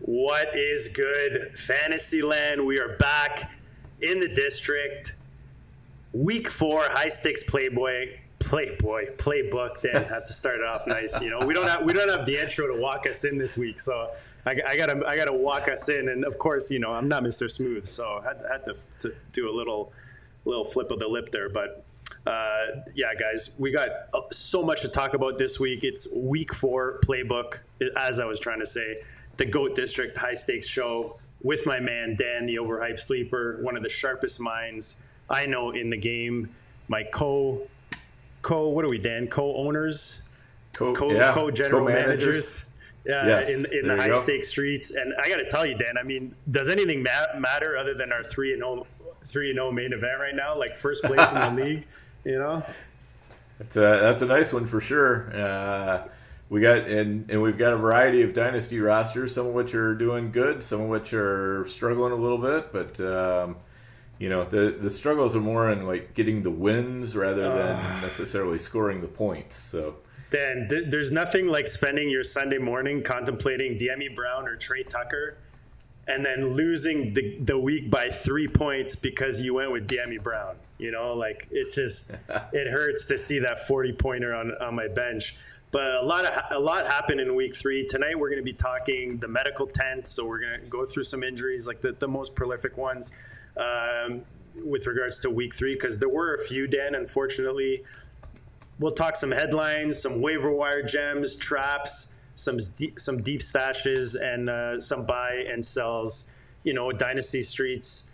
What is good, Fantasyland? We are back in the district. Week 4, high stakes playbook. Dan, have to start it off nice. You know, we don't have the intro to walk us in this week, so I gotta walk us in. And of course, you know, I'm not Mr. Smooth, so I had to do a little flip of the lip there. But yeah, guys, we got so much to talk about this week. It's week 4 playbook, as I was trying to say. The GOAT District high stakes show with my man Dan, the overhyped sleeper, one of the sharpest minds I know in the game. My what are we, Dan? Co-owners, co-general managers. Yes, in the high stakes streets. And I got to tell you, Dan, I mean, does anything matter other than our 3-0 main event right now? Like first place in the league, you know? That's a nice one for sure. We got and we've got a variety of dynasty rosters, some of which are doing good, some of which are struggling a little bit. But you know, the struggles are more in like getting the wins rather than necessarily scoring the points. So Dan, there's nothing like spending your Sunday morning contemplating De'Ami Brown or Trey Tucker, and then losing the week by 3 points because you went with De'Ami Brown. You know, like it just it hurts to see that 40-pointer on my bench. But a lot happened in week 3. Tonight we're going to be talking the medical tent, so we're going to go through some injuries, like the most prolific ones with regards to week 3, because there were a few, Dan, unfortunately. We'll talk some headlines, some waiver wire gems, traps, some deep stashes, and some buy and sells, you know, dynasty streets,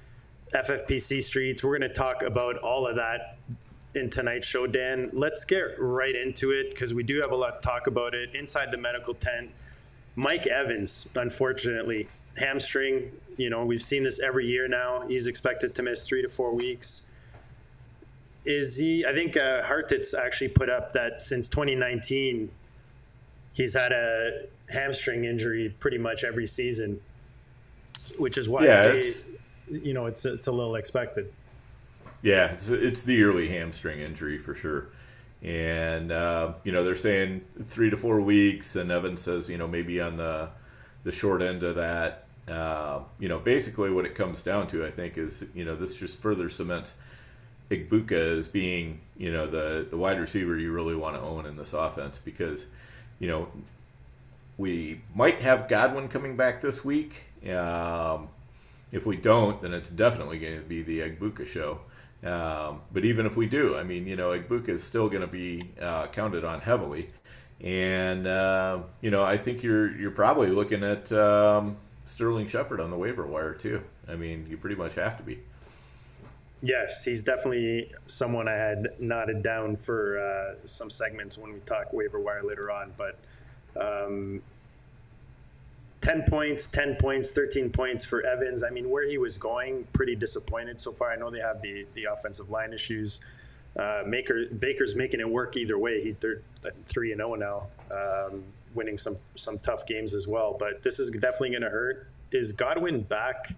FFPC streets. We're going to talk about all of that in tonight's show, Dan. Let's get right into it because we do have a lot to talk about it. Inside the medical tent, Mike Evans, unfortunately, hamstring. You know, we've seen this every year now. He's expected to miss 3 to 4 weeks. Is he? I think Hartitz actually put up that since 2019, he's had a hamstring injury pretty much every season, which is why I say, you know, it's a little expected. Yeah, it's the yearly hamstring injury for sure. And, you know, they're saying 3 to 4 weeks, and Evans says, you know, maybe on the short end of that. You know, basically what it comes down to, I think, is, you know, this just further cements Igbukah as being, you know, the wide receiver you really want to own in this offense because, you know, we might have Godwin coming back this week. If we don't, then it's definitely going to be the Igbukah show. But even if we do, I mean, you know, Igbukah is still going to be counted on heavily, and you know, I think you're probably looking at Sterling Shepard on the waiver wire too. I mean, you pretty much have to be. Yes, he's definitely someone I had noted down for some segments when we talk waiver wire later on. But 10 points, 13 points for Evans. I mean, where he was going, pretty disappointed so far. I know they have the offensive line issues. Baker's making it work either way. They're 3-0 now, winning some tough games as well. But this is definitely going to hurt. Is Godwin back?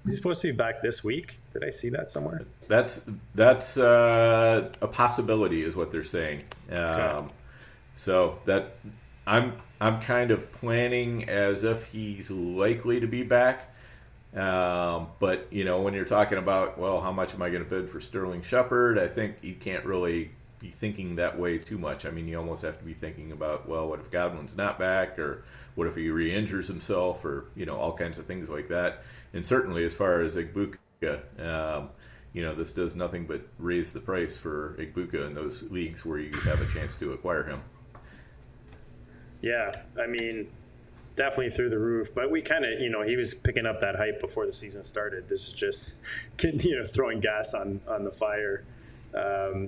Is he supposed to be back this week? Did I see that somewhere? That's a possibility, is what they're saying. Okay. So that I'm kind of planning as if he's likely to be back. But, you know, when you're talking about, well, how much am I going to bid for Sterling Shepard? I think you can't really be thinking that way too much. I mean, you almost have to be thinking about, well, what if Godwin's not back? Or what if he re-injures himself? Or, you know, all kinds of things like that. And certainly as far as Igbukah, you know, this does nothing but raise the price for Igbukah in those leagues where you have a chance to acquire him. Yeah, I mean, definitely through the roof. But we kind of, you know, he was picking up that hype before the season started. This is just, you know, throwing gas on the fire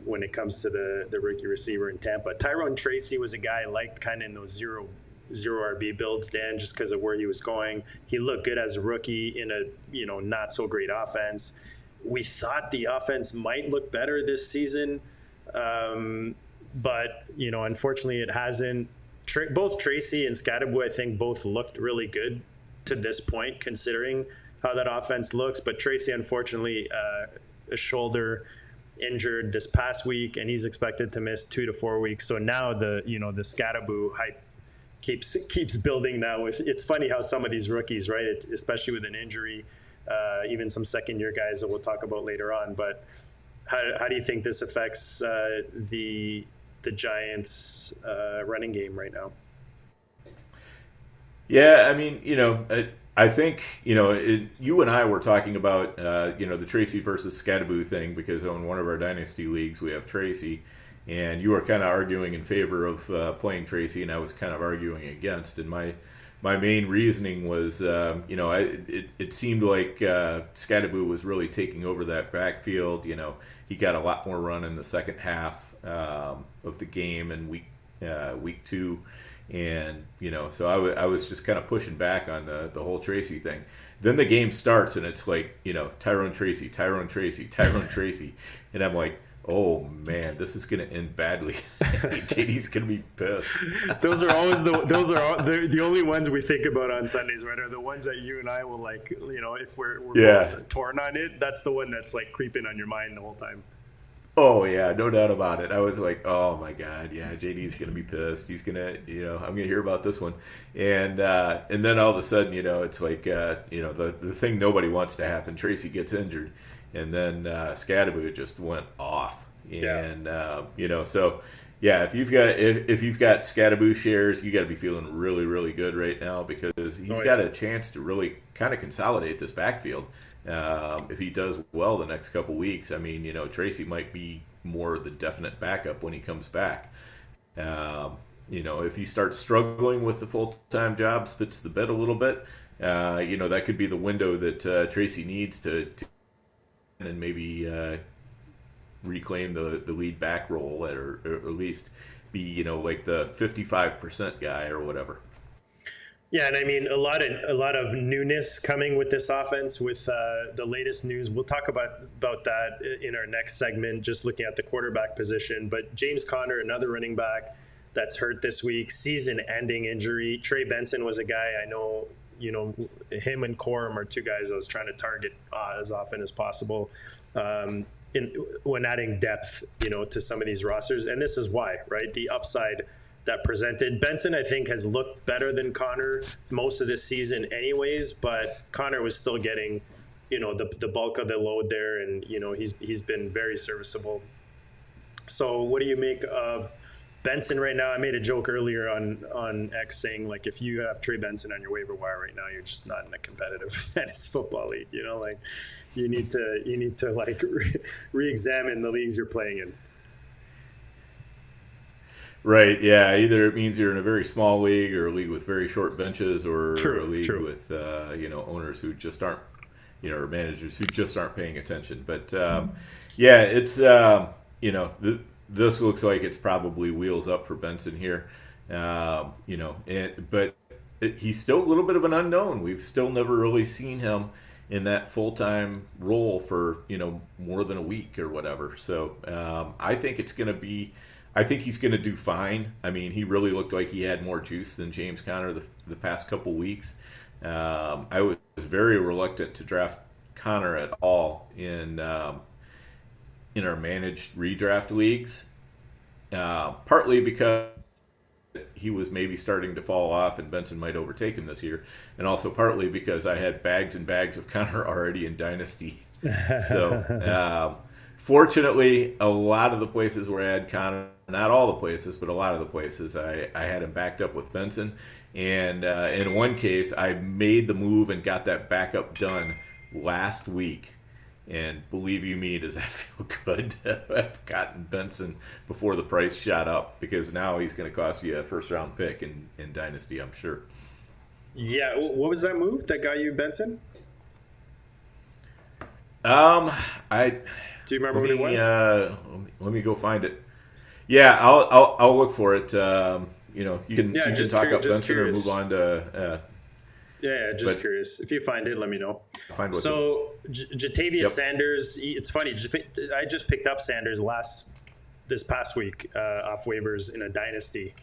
when it comes to the rookie receiver in Tampa. Tyrone Tracy was a guy I liked kind of in those zero RB builds, Dan, just because of where he was going. He looked good as a rookie in a, you know, not so great offense. We thought the offense might look better this season, but, you know, unfortunately it hasn't. Both Tracy and Scadaboo, I think, both looked really good to this point, considering how that offense looks. But Tracy, unfortunately, a shoulder injured this past week, and he's expected to miss 2 to 4 weeks. So now the Scadaboo hype keeps building now. It's funny how some of these rookies, right, especially with an injury, even some second-year guys that we'll talk about later on. But how do you think this affects the Giants' running game right now? Yeah, I mean, I think, you and I were talking about, the Tracy versus Scadaboo thing, because on one of our dynasty leagues we have Tracy, and you were kind of arguing in favor of playing Tracy, and I was kind of arguing against. And my main reasoning was, it seemed like Scadaboo was really taking over that backfield. He got a lot more run in the second half of the game in week 2. And, so I was just kind of pushing back on the whole Tracy thing. Then the game starts, and it's like, Tyrone Tracy. And I'm like, oh, man, this is going to end badly. JD's going to be pissed. Those are the only ones we think about on Sundays, right? Are the ones that you and I will if we're both torn on it, that's the one that's like creeping on your mind the whole time. Oh, yeah, no doubt about it. I was like, oh, my God, yeah, JD's going to be pissed. He's going to, I'm going to hear about this one. And then all of a sudden, it's like, the thing nobody wants to happen, Tracy gets injured. And then Scadaboo just went off. And, so, yeah, if you've got Scadaboo shares, you got to be feeling really, really good right now, because he's got a chance to really kind of consolidate this backfield. If he does well the next couple weeks, I mean, Tracy might be more the definite backup when he comes back. If he starts struggling with the full-time job, spits the bed a little bit, that could be the window that Tracy needs to and maybe reclaim the lead back role, or at least be, like the 55% guy or whatever. Yeah, and I mean a lot of newness coming with this offense with the latest news. We'll talk about that in our next segment, just looking at the quarterback position. But James Conner, another running back that's hurt this week, season-ending injury. Trey Benson was a guy I know, him and Corum are two guys I was trying to target as often as possible when adding depth, to some of these rosters. And this is why, right? The upside that presented. Benson, I think, has looked better than Conner most of this season anyways, but Conner was still getting, the bulk of the load there, and, he's been very serviceable. So what do you make of Benson right now? I made a joke earlier on X saying, like, if you have Trey Benson on your waiver wire right now, you're just not in a competitive fantasy football league, like you need to like re-examine the leagues you're playing in. Right, yeah. Either it means you're in a very small league, or a league with very short benches, or a league with owners who just aren't, or managers who just aren't paying attention. But it's this looks like it's probably wheels up for Benson here. But he's still a little bit of an unknown. We've still never really seen him in that full-time role for more than a week or whatever. So I think he's going to do fine. I mean, he really looked like he had more juice than James Conner the past couple weeks. I was very reluctant to draft Conner at all in our managed redraft leagues, partly because he was maybe starting to fall off and Benson might overtake him this year, and also partly because I had bags and bags of Conner already in Dynasty. So fortunately, a lot of the places where I had Conner, not all the places, but a lot of the places, I had him backed up with Benson. And in one case, I made the move and got that backup done last week. And believe you me, does that feel good to have gotten Benson before the price shot up? Because now he's going to cost you a first-round pick in Dynasty, I'm sure. Yeah, what was that move that got you Benson? Do you remember what it was? Let me go find it. Yeah, I'll look for it. You can talk up Benson curious. Or move on to. Curious. If you find it, let me know. Jatavius Sanders. It's funny. I just picked up Sanders this past week off waivers in a dynasty,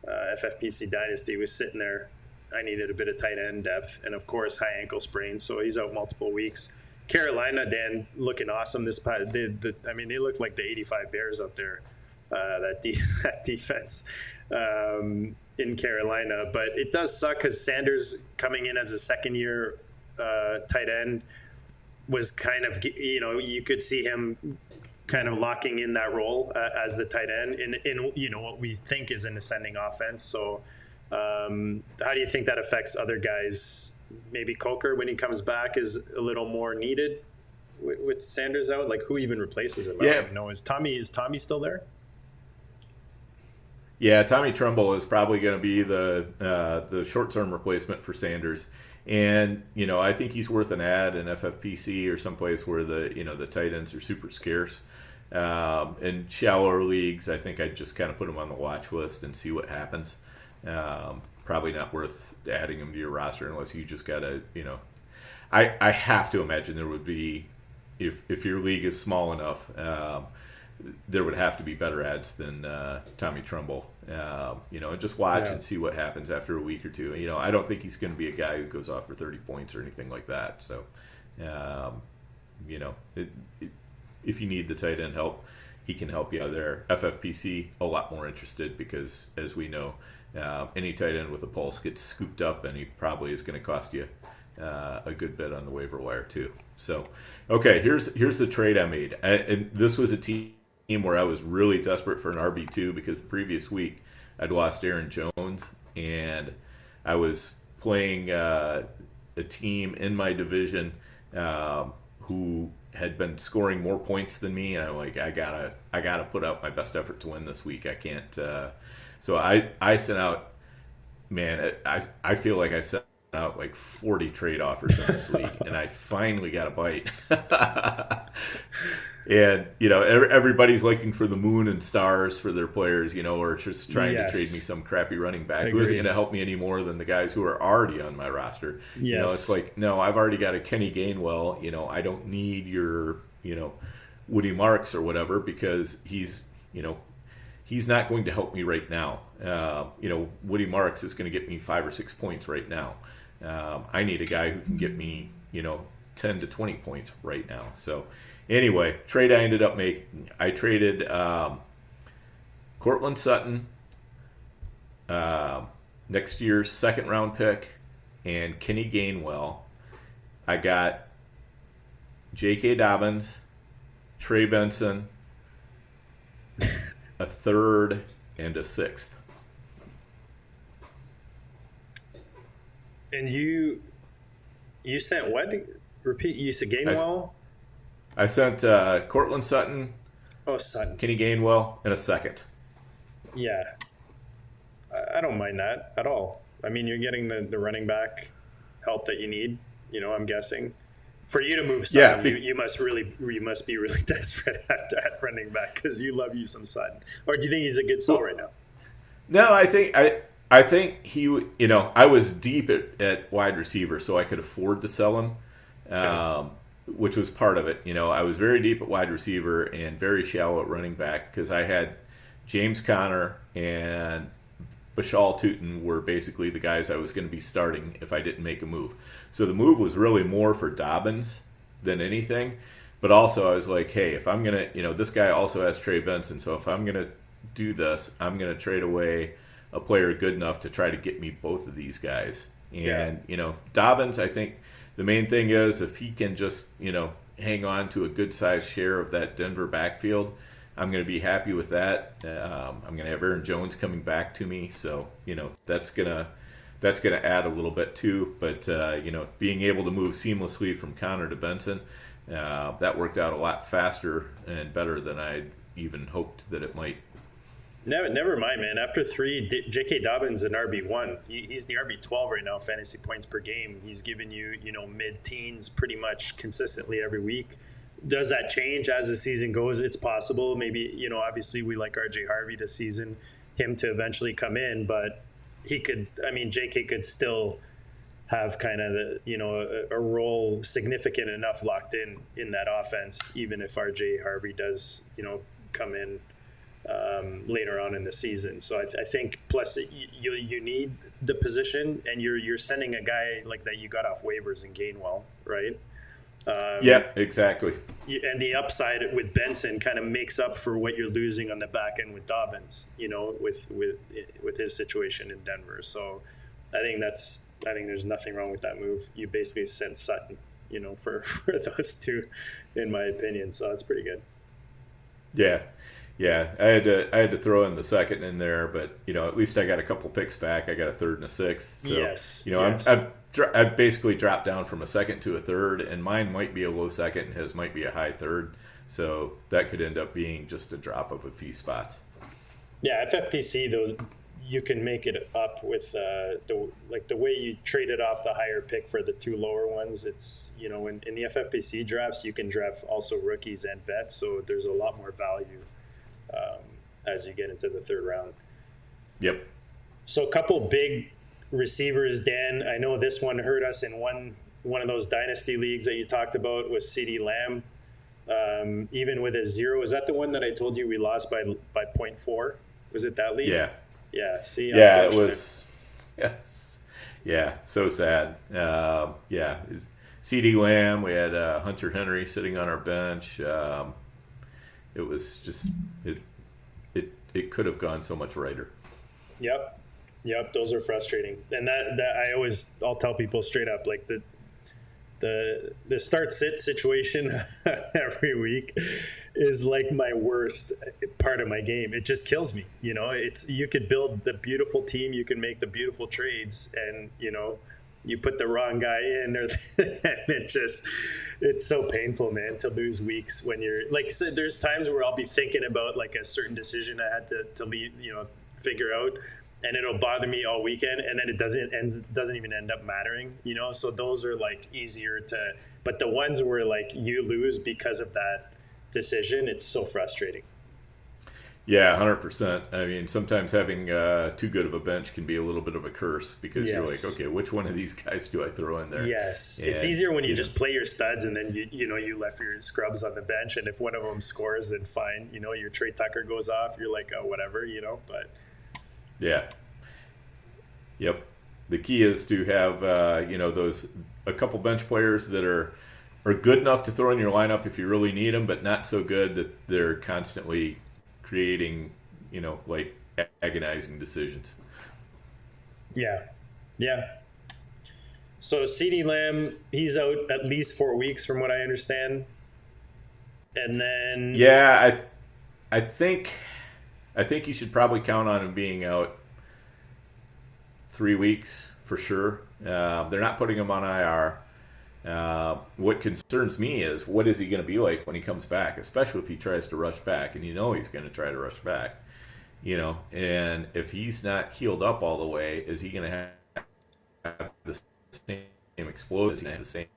FFPC dynasty. He was sitting there. I needed a bit of tight end depth, and of course, high ankle sprain, so he's out multiple weeks. Carolina, Dan, looking awesome. They looked like the 85 Bears out there. that defense in Carolina. But it does suck because Sanders coming in as a second-year tight end was kind of, you could see him kind of locking in that role as the tight end in what we think is an ascending offense. So how do you think that affects other guys? Maybe Coker, when he comes back, is a little more needed with Sanders out. Like, who even replaces him? I don't even know. Is Tommy still there? Yeah, Tommy Trumbull is probably going to be the short-term replacement for Sanders. And, I think he's worth an ad in FFPC or someplace where the tight ends are super scarce. In shallower leagues, I think I'd just kind of put him on the watch list and see what happens. Probably not worth adding him to your roster unless you just got to, I have to imagine there would be, if your league is small enough, there would have to be better ads than Tommy Trumbull. And just watch and see what happens after a week or two. I don't think he's going to be a guy who goes off for 30 points or anything like that. So, if you need the tight end help, he can help you out there. FFPC, a lot more interested because, as we know, any tight end with a pulse gets scooped up, and he probably is going to cost you a good bit on the waiver wire too. So, okay, here's the trade I made. And this was a team where I was really desperate for an RB2 because the previous week I'd lost Aaron Jones, and I was playing a team in my division who had been scoring more points than me, and I'm like, I gotta put out my best effort to win this week. I can't. So I sent out, man, I feel like I sent out like 40 trade offers in this league, and I finally got a bite. And everybody's looking for the moon and stars for their players, or just trying to trade me some crappy running back who isn't going to help me any more than the guys who are already on my roster. It's like, no, I've already got a Kenny Gainwell. I don't need your Woody Marks or whatever, because he's not going to help me right now. Woody Marks is going to get me 5 or 6 points right now. I need a guy who can get me 10 to 20 points right now. So anyway, trade I ended up making, I traded Cortland Sutton, next year's second round pick, and Kenny Gainwell. I got J.K. Dobbins, Trey Benson, a third, and a sixth. And you sent what? Repeat. You said Gainwell? I sent Cortland Sutton. Oh, Sutton. Kenny Gainwell, and a second. Yeah. I don't mind that at all. I mean, you're getting the running back help that you need, I'm guessing. For you to move Sutton, you must be really desperate at running back, because you love you some Sutton. Or do you think he's a good sell right now? No, I think he, I was deep at wide receiver, so I could afford to sell him, okay. Which was part of it. I was very deep at wide receiver and very shallow at running back, because I had James Conner and Bashal Tutin were basically the guys I was going to be starting if I didn't make a move. So the move was really more for Dobbins than anything. But also I was like, hey, if I'm going to, this guy also has Trey Benson, so if I'm going to do this, I'm going to trade away a player good enough to try to get me both of these guys. And, Dobbins, I think the main thing is if he can just, hang on to a good-sized share of that Denver backfield, I'm going to be happy with that. I'm going to have Aaron Jones coming back to me, so that's gonna add a little bit too. But being able to move seamlessly from Connor to Benson, that worked out a lot faster and better than I even hoped that it might. Never mind, man. After 3, J.K. Dobbins an RB1. He's the RB12 right now, fantasy points per game. He's giving you mid-teens pretty much consistently every week. Does that change as the season goes? It's possible. Maybe, obviously we like RJ Harvey this season, him to eventually come in, but JK could still have kind of a role significant enough locked in that offense, even if RJ Harvey does, come in later on in the season. So I think plus you need the position, and you're sending a guy like that you got off waivers in Gainwell, right? Yeah, exactly. And the upside with Benson kind of makes up for what you're losing on the back end with Dobbins, with his situation in Denver. So I think there's nothing wrong with that move. You basically sent Sutton, for those two, in my opinion. So that's pretty good. Yeah. Yeah, I had to throw in the second in there, but at least I got a couple picks back. I got a third and a sixth. So, yes. I've basically dropped down from a second to a third, and mine might be a low second, and his might be a high third. So that could end up being just a drop of a few spots. Yeah, FFPC, those you can make it up with the way you traded off the higher pick for the two lower ones. It's in the FFPC drafts you can draft also rookies and vets, so there's a lot more value as you get into the third round. Yep. So a couple big receivers, Dan. I know this one hurt us in one of those dynasty leagues that you talked about was Ceedee Lamb. Even with a 0, is that the one that I told you we lost by 0.4? Was it that league? Yeah. Yeah. See. Yeah, it was. Yes. Yeah. So sad. Yeah. Ceedee Lamb. We had Hunter Henry sitting on our bench. It was just it could have gone so much righter. Yep. Those are frustrating, and that I'll tell people straight up, like the start sit situation every week is like my worst part of my game. It just kills me. You could build the beautiful team, you can make the beautiful trades, and you put the wrong guy in, and it's so painful, man, to lose weeks when you're like. So there's times where I'll be thinking about like a certain decision I had to leave, figure out, and it'll bother me all weekend, and then it doesn't even end up mattering, So those are like easier to, but the ones where like you lose because of that decision, it's so frustrating. Yeah, 100%. I mean, sometimes having too good of a bench can be a little bit of a curse because you're like, okay, which one of these guys do I throw in there? Yes, and it's easier when you just play your studs and then you left your scrubs on the bench, and if one of them scores, then fine. Your Trey Tucker goes off, you're like, oh, whatever, but. Yeah. Yep. The key is to have those a couple bench players that are good enough to throw in your lineup if you really need them, but not so good that they're constantly creating, like agonizing decisions. Yeah. So Ceedee Lamb, he's out at least 4 weeks from what I understand. And then I think you should probably count on him being out 3 weeks for sure. They're not putting him on IR. What concerns me is what is he going to be like when he comes back, especially if he tries to rush back, and he's going to try to rush back, and if he's not healed up all the way, is he going to have the same explosion, the same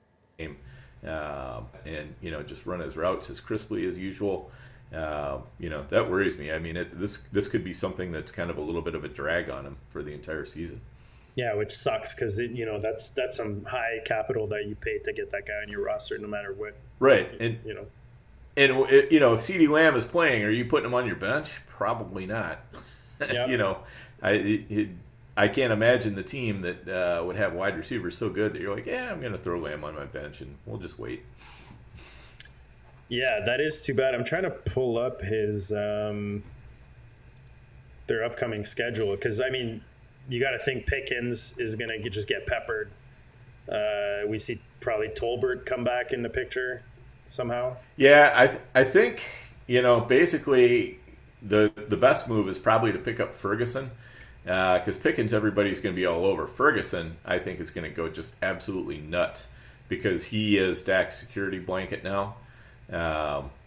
and just run his routes as crisply as usual? That worries me. I mean, this could be something that's kind of a little bit of a drag on him for the entire season. Yeah, which sucks because that's some high capital that you pay to get that guy on your roster, no matter what. Right, and if Ceedee Lamb is playing, are you putting him on your bench? Probably not. Yep. I can't imagine the team that would have wide receivers so good that you're like, yeah, I'm going to throw Lamb on my bench and we'll just wait. Yeah, that is too bad. I'm trying to pull up his their upcoming schedule because I mean. You got to think Pickens is going to just get peppered. We see probably Tolbert come back in the picture somehow. Yeah, I think, basically the best move is probably to pick up Ferguson because Pickens, everybody's going to be all over. Ferguson, I think, is going to go just absolutely nuts because he is Dak's security blanket now.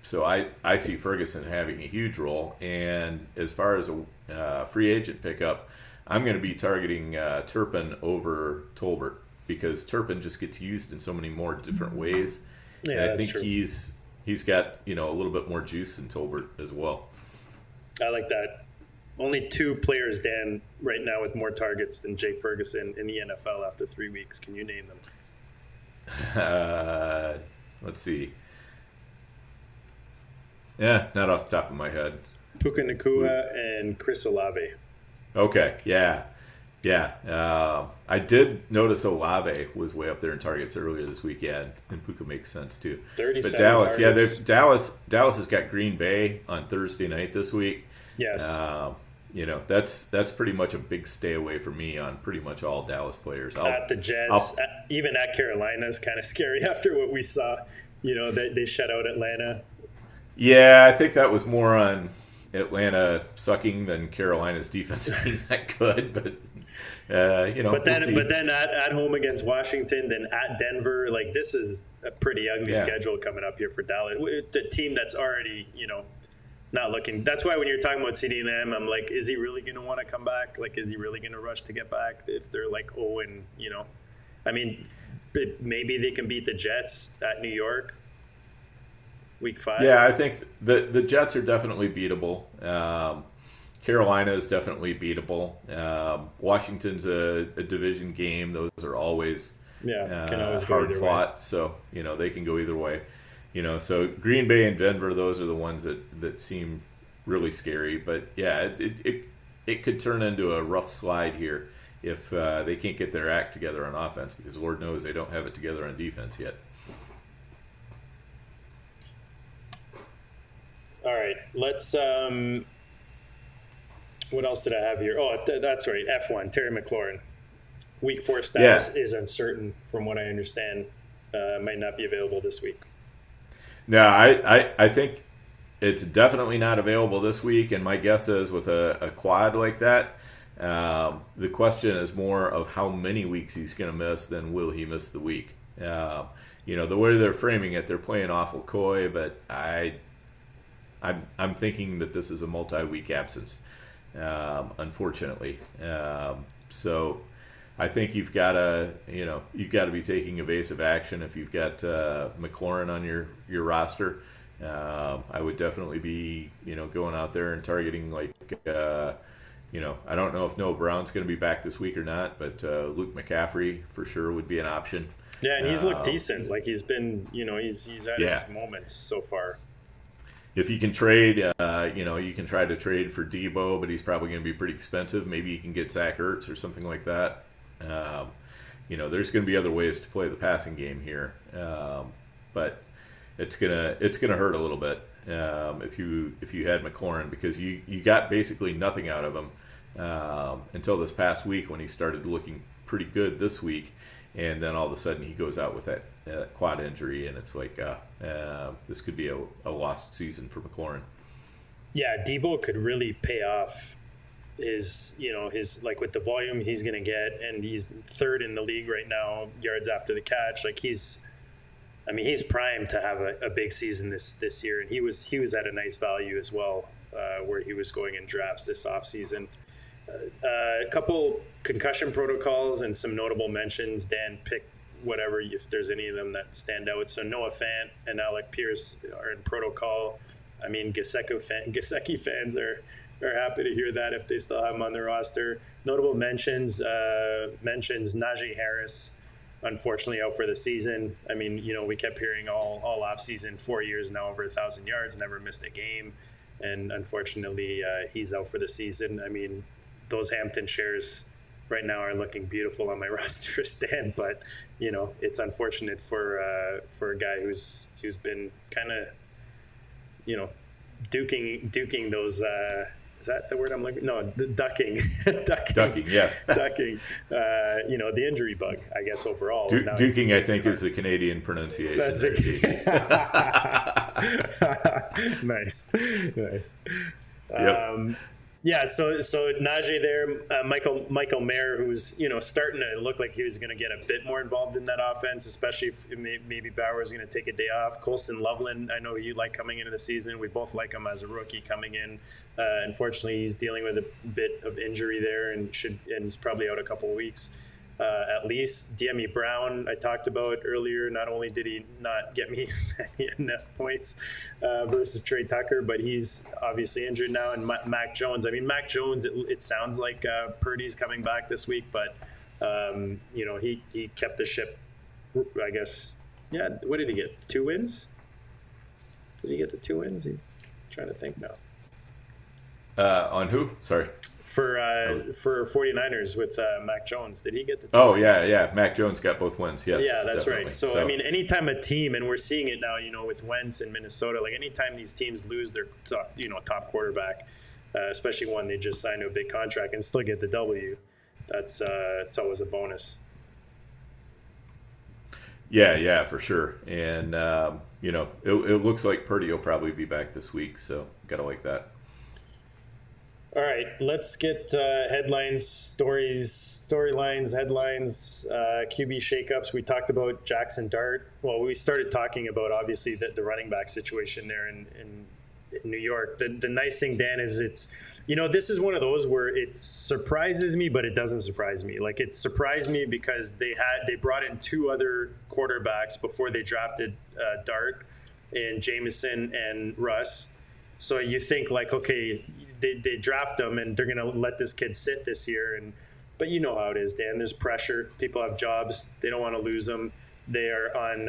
So I see Ferguson having a huge role. And as far as a free agent pickup, I'm going to be targeting Turpin over Tolbert because Turpin just gets used in so many more different ways. Yeah, and I think true. He's got a little bit more juice than Tolbert as well. I like that. Only 2 players, Dan, right now with more targets than Jake Ferguson in the NFL after 3 weeks. Can you name them? Let's see. Yeah, not off the top of my head. Puka Nacua and Chris Olave. Okay, yeah. Yeah, I did notice Olave was way up there in targets earlier this weekend, and Puka makes sense too. 37 But Dallas, targets. Dallas has got Green Bay on Thursday night this week. Yes. That's pretty much a big stay away for me on pretty much all Dallas players. At the Jets, even at Carolina is kind of scary after what we saw. They shut out Atlanta. Yeah, I think that was more on Atlanta sucking than Carolina's defense being that good, but. But then at home against Washington, then at Denver, like this is a pretty ugly schedule coming up here for Dallas. The team that's already, not looking. That's why when you're talking about Ceedee Lamb, I'm like, is he really going to want to come back? Like, is he really going to rush to get back if they're like, I mean, maybe they can beat the Jets at New York. Week 5. Yeah, I think the Jets are definitely beatable. Carolina is definitely beatable. Washington's a division game. Those are always hard fought. So, they can go either way. So Green Bay and Denver, those are the ones that seem really scary. But, yeah, it could turn into a rough slide here if they can't get their act together on offense, because Lord knows they don't have it together on defense yet. All right, let's what else did I have here? Oh, that's right. F1, Terry McLaurin. Week 4 status is uncertain from what I understand. Might not be available this week. No, I think it's definitely not available this week, and my guess is with a quad like that, the question is more of how many weeks he's going to miss than will he miss the week. The way they're framing it, they're playing awful coy, but I'm thinking that this is a multi-week absence. Unfortunately. So I think you've got to be taking evasive action if you've got McLaurin on your roster. I would definitely be, going out there and targeting I don't know if Noah Brown's going to be back this week or not, but Luke McCaffrey for sure would be an option. Yeah, and he's looked decent. Like he's been, he's had his moments so far. If you can trade, you can try to trade for Debo, but he's probably going to be pretty expensive. Maybe you can get Zach Ertz or something like that. There's going to be other ways to play the passing game here, but it's gonna hurt a little bit if you had McLaurin, because you got basically nothing out of him until this past week when he started looking pretty good this week. And then all of a sudden he goes out with that quad injury, and it's like this could be a lost season for McLaurin. Yeah, Debo could really pay off his like with the volume he's going to get, and he's 3rd in the league right now, yards after the catch. Like he's primed to have a big season this year, and he was at a nice value as well, where he was going in drafts this offseason. A couple concussion protocols and some notable mentions. Dan, pick whatever if there's any of them that stand out. So Noah Fant and Alec Pierce are in protocol. I mean, Gesicki fans are happy to hear that if they still have him on their roster. Notable mentions Najee Harris, unfortunately out for the season. I mean, we kept hearing all off season, 4 years now, over 1,000 yards, never missed a game, and unfortunately he's out for the season. I mean, those Hampton shares right now are looking beautiful on my roster stand, but it's unfortunate for a guy who's been kind of duking those. Is that the word I'm looking? No, ducking. Ducking, yeah. Ducking. The injury bug, I guess, overall. Duking, I think, is the Canadian pronunciation. That's it. Nice. Yep. Yeah, so Najee there, Michael Mayer, who's starting to look like he was going to get a bit more involved in that offense, especially if maybe Bauer is going to take a day off. Colston Loveland, I know you like coming into the season. We both like him as a rookie coming in. Unfortunately, he's dealing with a bit of injury there and is probably out a couple of weeks. At least DME Brown, I talked about earlier. Not only did he not get me enough points versus Trey Tucker, but he's obviously injured now. And Mac Jones. I mean, Mac Jones. It sounds like Purdy's coming back this week, but he kept the ship. I guess. Yeah. What did he get? 2 wins? Did he get the 2 wins? Trying to think now. On who? Sorry. for 49ers with Mac Jones. Did he get the 2 Oh, wins? yeah. Mac Jones got both wins. Yes. Yeah, that's definitely. right. So, I mean, anytime a team, and we're seeing it now, with Wentz in Minnesota, like anytime these teams lose their top quarterback, especially one they just signed to a big contract and still get the W, it's always a bonus. Yeah, for sure. And, it looks like Purdy will probably be back this week, so got to like that. All right, let's get headlines, storylines, headlines, QB shakeups. We talked about Jaxson Dart. Well, we started talking about, obviously, the running back situation there in New York. The nice thing, Dan, is this is one of those where it surprises me, but it doesn't surprise me. Like, it surprised me because they brought in 2 other quarterbacks before they drafted Dart, and Jameson and Russ. So you think, like, okay, they draft him and they're going to let this kid sit this year. But you know how it is, Dan. There's pressure. People have jobs. They don't want to lose them. They are on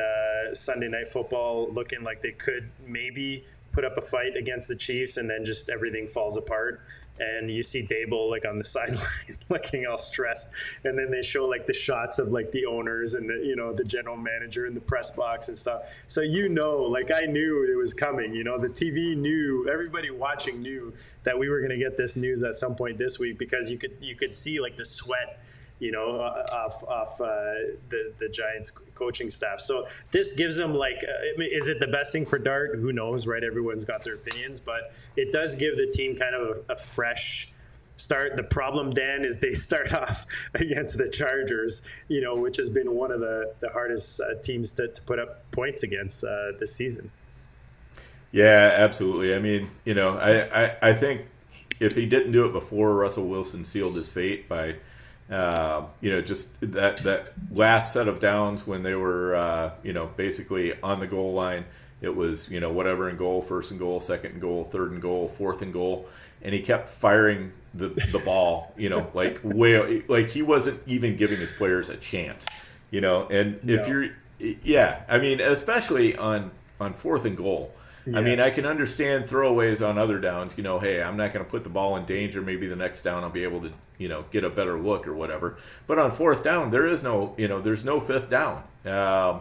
Sunday Night Football looking like they could maybe put up a fight against the Chiefs, and then just everything falls apart. And you see Dable like on the sideline looking all stressed, and then they show like the shots of like the owners and the general manager in the press box and stuff. So like I knew it was coming. The TV knew, everybody watching knew that we were going to get this news at some point this week, because you could see like the sweat off the Giants coaching staff. So this gives them is it the best thing for Dart? Who knows, right? Everyone's got their opinions, but it does give the team kind of a fresh start. The problem, Dan, is they start off against the Chargers, which has been one of the hardest teams to put up points against this season. Yeah, absolutely. I mean, I think if he didn't do it before, Russell Wilson sealed his fate by just that last set of downs when they were, basically on the goal line. It was, whatever in goal, 1st and goal, 2nd and goal, 3rd and goal, 4th and goal. And he kept firing the ball, like he wasn't even giving his players a chance, and if especially on 4th and goal. Yes. I mean, I can understand throwaways on other downs. Hey, I'm not going to put the ball in danger. Maybe the next down I'll be able to, get a better look or whatever. But on 4th down, there is no, there's no 5th down. And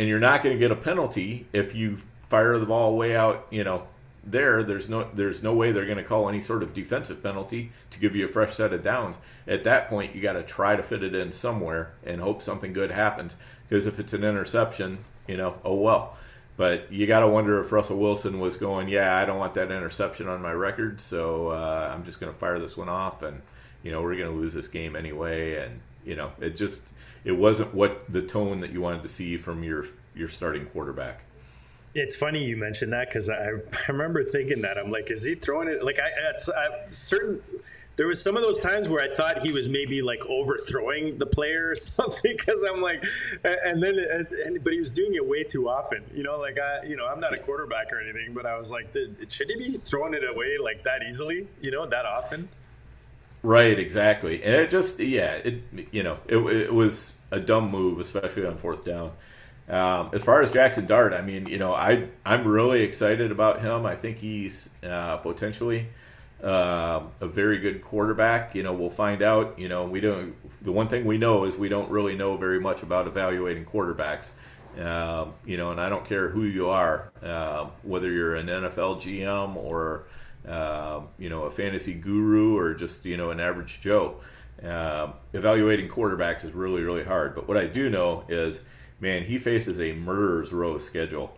you're not going to get a penalty if you fire the ball way out, there's no way they're going to call any sort of defensive penalty to give you a fresh set of downs. At that point, you got to try to fit it in somewhere and hope something good happens. Because if it's an interception, oh well. But you got to wonder if Russell Wilson was going, I don't want that interception on my record, so I'm just going to fire this one off, and we're going to lose this game anyway. And it wasn't what the tone that you wanted to see from your starting quarterback. It's funny you mentioned that, because I remember thinking that. I'm like, is he throwing it? Like, there was some of those times where I thought he was maybe like overthrowing the player or something, because I'm like, but he was doing it way too often. I'm not a quarterback or anything, but I was like, should he be throwing it away like that easily? That often? Right, exactly. And it just, it was a dumb move, especially on 4th down. As far as Jaxson Dart, I mean, I'm really excited about him. I think he's potentially a very good quarterback. We'll find out. The one thing we know is we don't really know very much about evaluating quarterbacks. And I don't care who you are, whether you're an NFL GM or a fantasy guru or just an average Joe. Evaluating quarterbacks is really, really hard. But what I do know is, man, he faces a murderer's row schedule.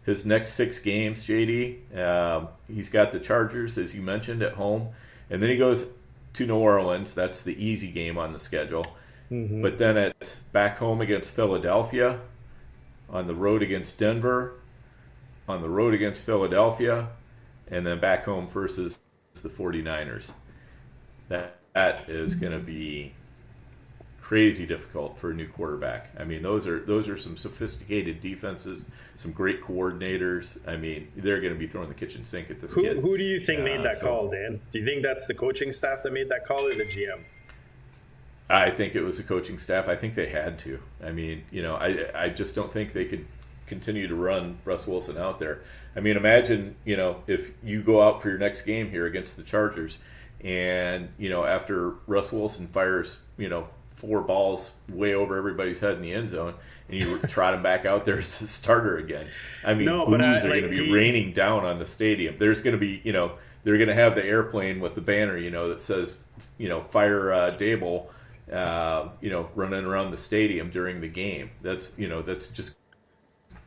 His next 6 games, JD, he's got the Chargers, as you mentioned, at home. And then he goes to New Orleans. That's the easy game on the schedule. Mm-hmm. But then it's back home against Philadelphia, on the road against Denver, on the road against Philadelphia, and then back home versus the 49ers. That is going to be crazy difficult for a new quarterback. I mean, those are some sophisticated defenses, some great coordinators. I mean, they're going to be throwing the kitchen sink at this kid. Who do you think made that call, Dan? Do you think that's the coaching staff that made that call, or the GM? I think it was the coaching staff. I think they had to. I mean, I just don't think they could continue to run Russ Wilson out there. I mean, imagine, if you go out for your next game here against the Chargers And, after Russ Wilson fires, 4 balls way over everybody's head in the end zone, and you trot him back out there as a starter again. I mean, No, boos but are going to be raining down on the stadium. There's going to be, they're going to have the airplane with the banner, that says, fire Dable, running around the stadium during the game. That's just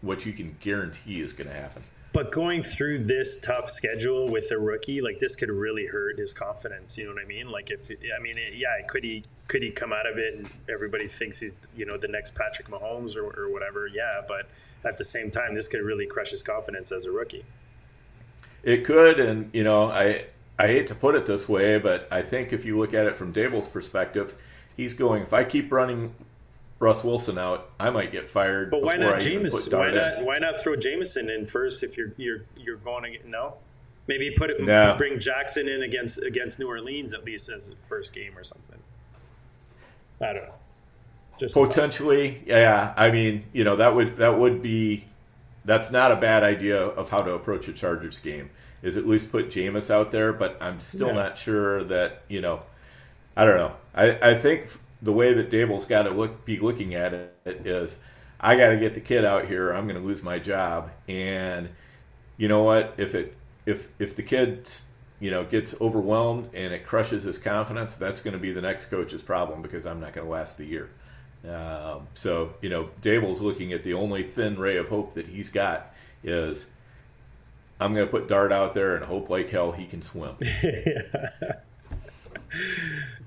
what you can guarantee is going to happen. But going through this tough schedule with a rookie, like this could really hurt his confidence. You know what I mean? Like could he come out of it and everybody thinks he's, the next Patrick Mahomes or whatever? Yeah. But at the same time, this could really crush his confidence as a rookie. It could. And, I hate to put it this way, but I think if you look at it from Dable's perspective, he's going, if I keep running Russ Wilson out, I might get fired. But why not Jameson? Why not throw Jameson in first if you're going to get maybe bring Jaxson in against New Orleans at least as a first game or something. I don't know. Just potentially, yeah. I mean, that's not a bad idea of how to approach a Chargers game. Is at least put Jameis out there, but I'm still not sure that I don't know. I think the way that Dable's got to be looking at it is, I got to get the kid out here. I'm going to lose my job, and you know what? If the kid gets overwhelmed and it crushes his confidence, that's going to be the next coach's problem because I'm not going to last the year. So Dable's looking at the only thin ray of hope that he's got is, I'm going to put Dart out there and hope like hell he can swim.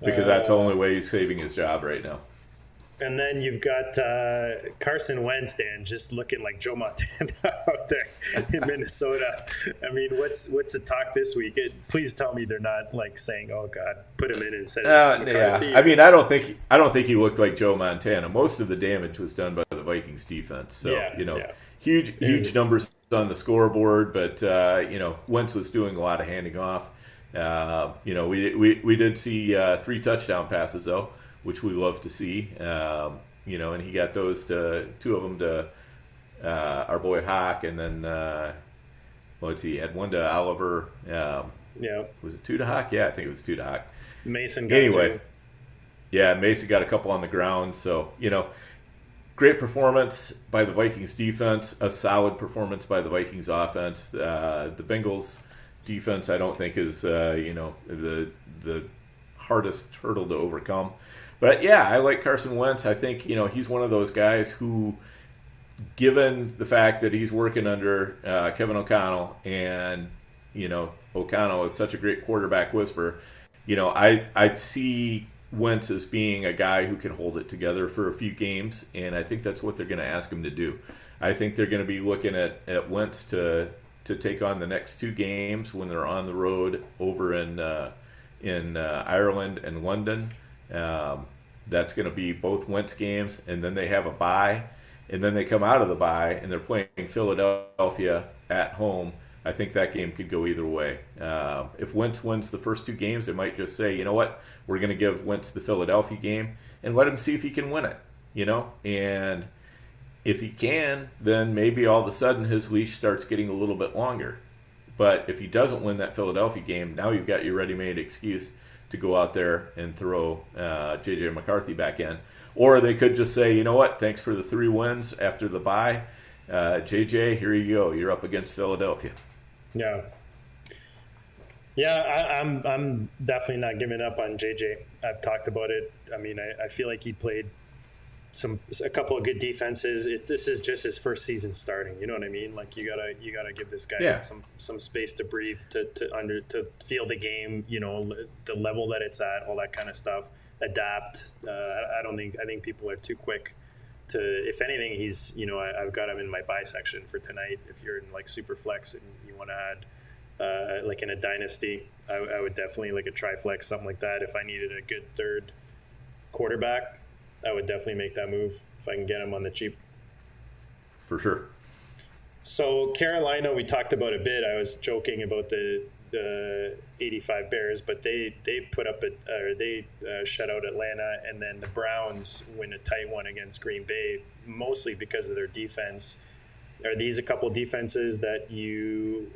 Because that's the only way he's saving his job right now. And then you've got Carson Wentz, Dan, just looking like Joe Montana out there in Minnesota. I mean, what's the talk this week? Please tell me they're not like saying, "Oh God, put him in instead of McCarthy." Yeah. I mean, I don't think he looked like Joe Montana. Most of the damage was done by the Vikings defense. So huge numbers on the scoreboard, but Wentz was doing a lot of handing off. We did see 3 touchdown passes though, which we love to see. And he got those 2 of them to our boy Hawk, and then had 1 to Oliver. Was it 2 to Hawk? Yeah, I think it was 2 to Hawk. Mason got 2. Yeah, Mason got a couple on the ground. So great performance by the Vikings defense, a solid performance by the Vikings offense. The Bengals defense, I don't think is the hardest hurdle to overcome. But yeah, I like Carson Wentz. I think he's one of those guys who, given the fact that he's working under Kevin O'Connell, and O'Connell is such a great quarterback whisperer, I see Wentz as being a guy who can hold it together for a few games, and I think that's what they're going to ask him to do. I think they're going to be looking at Wentz to take on the next 2 games when they're on the road over in Ireland and London. That's going to be both Wentz games, and then they have a bye, and then they come out of the bye and they're playing Philadelphia at home. I think that game could go either way. If Wentz wins the first 2 games, they might just say, you know what, we're going to give Wentz the Philadelphia game and let him see if he can win it. And if he can, then maybe all of a sudden his leash starts getting a little bit longer. But if he doesn't win that Philadelphia game, now you've got your ready-made excuse to go out there and throw J.J. McCarthy back in. Or they could just say, you know what, thanks for the 3 wins after the bye. J.J., here you go. You're up against Philadelphia. Yeah. Yeah, I'm definitely not giving up on J.J. I've talked about it. I mean, I feel like he played a couple of good defenses. This is just his first season starting. You know what I mean? Like you gotta give this guy some space to breathe, to feel the game. The level that it's at, all that kind of stuff. Adapt. I think people are too quick to. If anything, he's I've got him in my buy section for tonight. If you're in like super flex and you want to add like in a dynasty, I would definitely like a triflex, something like that. If I needed a good third quarterback, I would definitely make that move if I can get him on the cheap. For sure. So Carolina, we talked about a bit. I was joking about the 85 Bears, but they put up they shut out Atlanta, and then the Browns win a tight one against Green Bay, mostly because of their defense. Are these a couple defenses that you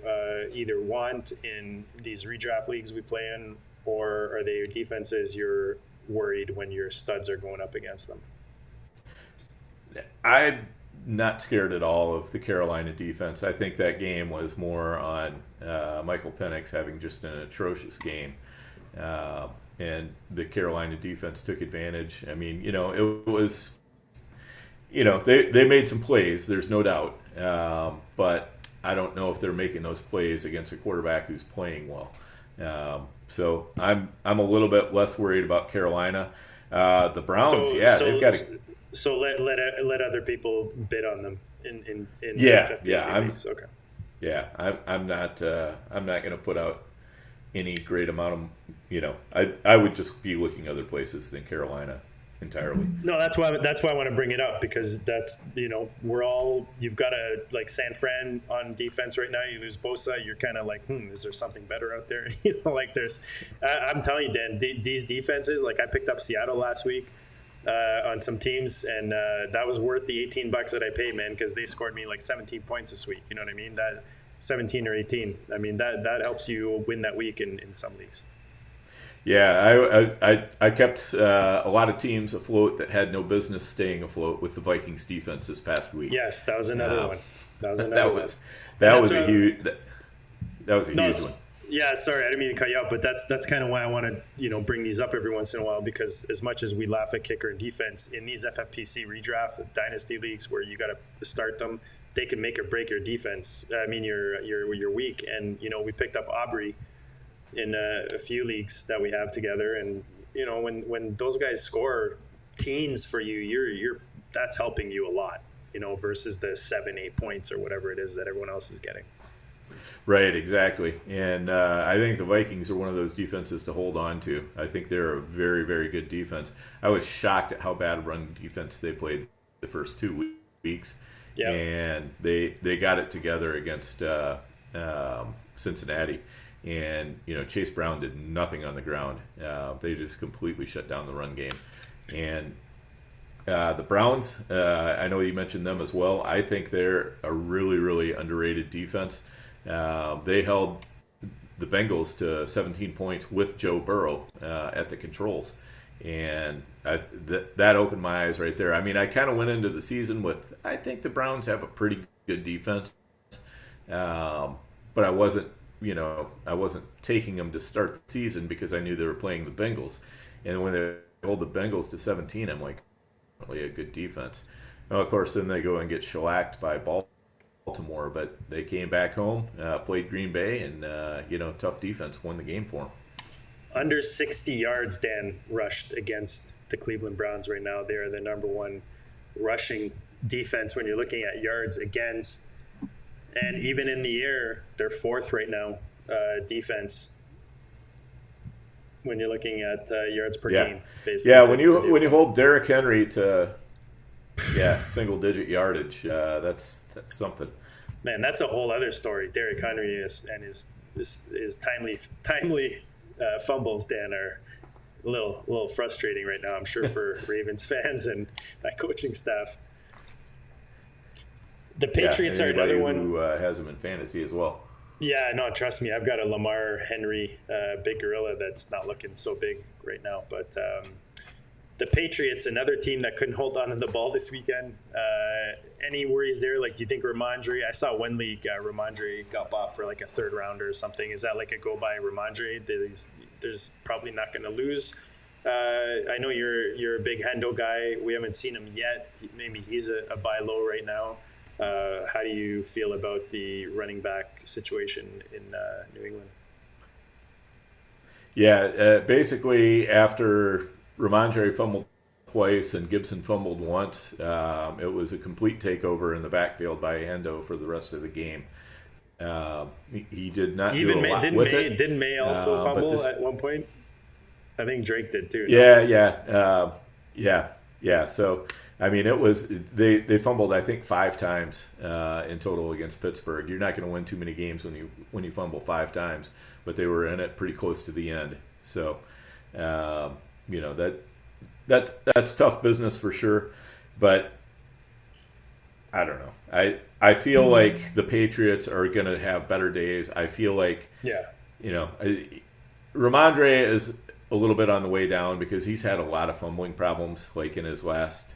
either want in these redraft leagues we play in, or are they defenses you're worried when your studs are going up against them? I'm not scared at all of the Carolina defense. I think that game was more on Michael Penix having just an atrocious game. And the Carolina defense took advantage. I mean, it was, they made some plays, there's no doubt. But I don't know if they're making those plays against a quarterback who's playing well. So I'm a little bit less worried about Carolina. The Browns, they've got to. So let other people bid on them in FFPC leagues. Okay. Yeah, I'm not going to put out any great amount of I would just be looking other places than Carolina entirely. No, that's why I want to bring it up, because that's you've got a like San Fran on defense right now. You lose Bosa, you're kind of like, is there something better out there? I'm telling you, Dan, these defenses, like I picked up Seattle last week on some teams, and that was worth the $18 that I paid, man, because they scored me like 17 points this week. You know what I mean? That 17 or 18. I mean, that helps you win that week in some leagues. Yeah, I kept a lot of teams afloat that had no business staying afloat with the Vikings defense this past week. Yes, that was another one. That was a huge one. Yeah, sorry, I didn't mean to cut you out, but that's kind of why I want to bring these up every once in a while, because as much as we laugh at kicker and defense in these FFPC redraft dynasty leagues where you got to start them, they can make or break your defense. I mean your week, and we picked up Aubrey in a few leagues that we have together, and when those guys score teens for you, you're that's helping you a lot, versus the 7-8 points or whatever it is that everyone else is getting. Right, exactly. And I think the Vikings are one of those defenses to hold on to. I think they're a very, very good defense. I was shocked at how bad run defense they played the first 2 weeks. Yeah. And they got it together against Cincinnati. And, Chase Brown did nothing on the ground. They just completely shut down the run game. And the Browns, I know you mentioned them as well. I think they're a really, really underrated defense. They held the Bengals to 17 points with Joe Burrow at the controls. And that opened my eyes right there. I mean, I kind of went into the season with, I think the Browns have a pretty good defense. But I wasn't taking them to start the season because I knew they were playing the Bengals. And when they hold the Bengals to 17, I'm like, really a good defense. Now, of course, then they go and get shellacked by Baltimore, but they came back home, played Green Bay, and tough defense won the game for them. Under 60 yards, Dan, rushed against the Cleveland Browns right now. They are the number one rushing defense when you're looking at yards against. And even in the air, they're fourth right now, defense, when you're looking at yards per game. Basically. Yeah, when you hold Derrick Henry to single-digit yardage, that's something. Man, that's a whole other story. Derrick Henry and his timely fumbles, Dan, are a little frustrating right now, I'm sure, for Ravens fans and that coaching staff. The Patriots are another one who has him in fantasy as well. Yeah, no, trust me, I've got a Lamar Henry big gorilla that's not looking so big right now. But the Patriots, another team that couldn't hold on to the ball this weekend. Any worries there? Like, do you think Ramondre? I saw one league, Ramondre got bought for like a third rounder or something. Is that like a go by Ramondre? There's probably not going to lose. I know you're a big Hendo guy. We haven't seen him yet. Maybe he's a buy low right now. How do you feel about the running back situation in New England? Yeah, basically after Ramondre fumbled twice and Gibson fumbled once, it was a complete takeover in the backfield by Hendo for the rest of the game. He did not do a lot with it. Didn't May also fumble at one point? I think Drake did too. Yeah. So, I mean, it was they fumbled, I think, 5 times in total against Pittsburgh. You're not going to win too many games when you fumble 5 times, but they were in it pretty close to the end. So, that's tough business for sure. But I don't know. I feel like the Patriots are going to have better days. I feel like Ramondre is a little bit on the way down because he's had a lot of fumbling problems. Like in his last,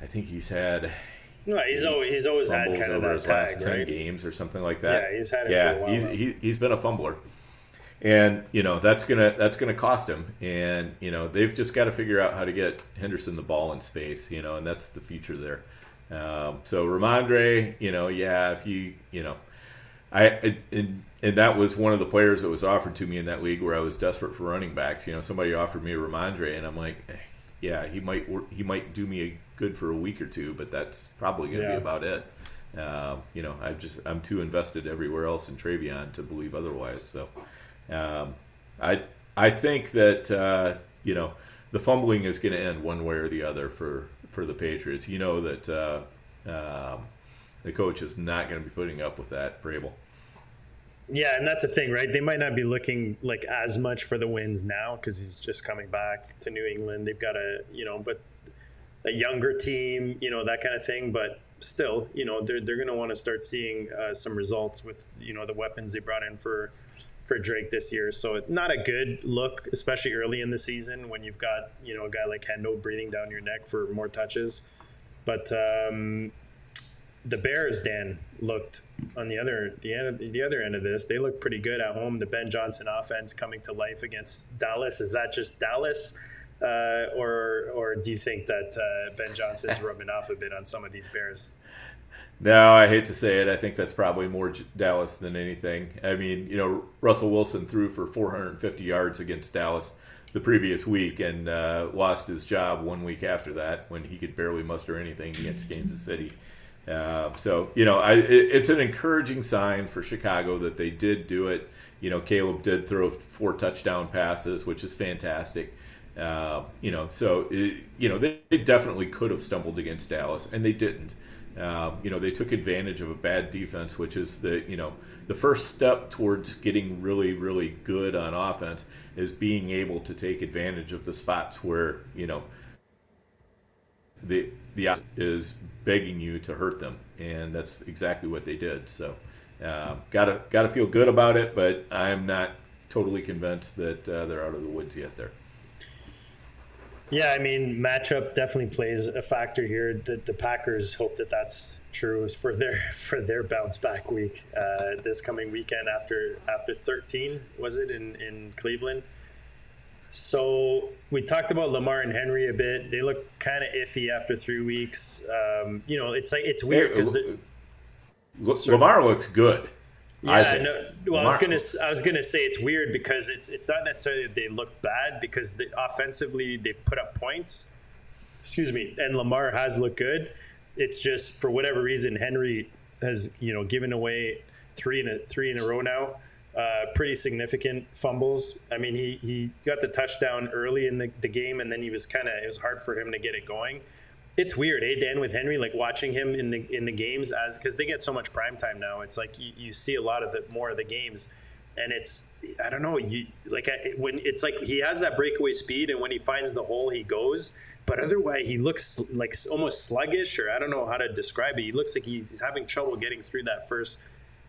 I think he's had. No, he's always had kind of over that his tag, last 10 right? games or something like that. Yeah, he's had it for a while. He's been a fumbler, and that's gonna cost him. And they've just got to figure out how to get Henderson the ball in space. And that's the future there. So Ramondre, if and that was one of the players that was offered to me in that league where I was desperate for running backs. Somebody offered me a Ramondre, and I'm like, yeah, he might do me good for a week or two, but that's probably going to be about it. I'm too invested everywhere else in Travion to believe otherwise. So, I think that the fumbling is going to end one way or the other for the Patriots. That the coach is not going to be putting up with that, Vrabel. Yeah, and that's the thing, right? They might not be looking like as much for the wins now because he's just coming back to New England. They've got but a younger team, that kind of thing. But still, they're going to want to start seeing some results with, the weapons they brought in for Drake this year. So not a good look, especially early in the season when you've got, a guy like Hendo breathing down your neck for more touches. But the Bears, Dan, looked on the other end of this. They look pretty good at home. The Ben Johnson offense coming to life against Dallas. Is that just Dallas, or do you think that Ben Johnson's rubbing off a bit on some of these Bears? No, I hate to say it. I think that's probably more Dallas than anything. I mean, Russell Wilson threw for 450 yards against Dallas the previous week and lost his job 1 week after that when he could barely muster anything against Kansas City. It's an encouraging sign for Chicago that they did do it. Caleb did throw 4 touchdown passes, which is fantastic. They definitely could have stumbled against Dallas, and they didn't. They took advantage of a bad defense, which is the first step towards getting really, really good on offense is being able to take advantage of the spots where, the is begging you to hurt them, and that's exactly what they did. So, gotta feel good about it, but I'm not totally convinced that they're out of the woods yet there. Yeah, I mean, matchup definitely plays a factor here. The Packers hope that that's true for their bounce back week this coming weekend after 13, was it in Cleveland? So we talked about Lamar and Henry a bit. They look kind of iffy after 3 weeks. It's weird because Lamar looks good. Yeah, Well, I was gonna say it's weird because it's not necessarily that they look bad because offensively they've put up points. Excuse me, and Lamar has looked good. It's just for whatever reason Henry has given away three in a row now. Pretty significant fumbles. I mean, he got the touchdown early in the game, and then it was hard for him to get it going. It's weird, Dan, with Henry, like watching him in the games because they get so much prime time now. It's like you see a lot of more of the games, and I don't know, when it's like he has that breakaway speed, and when he finds the hole, he goes. But otherwise, he looks like almost sluggish, or I don't know how to describe it. He looks like he's having trouble getting through that first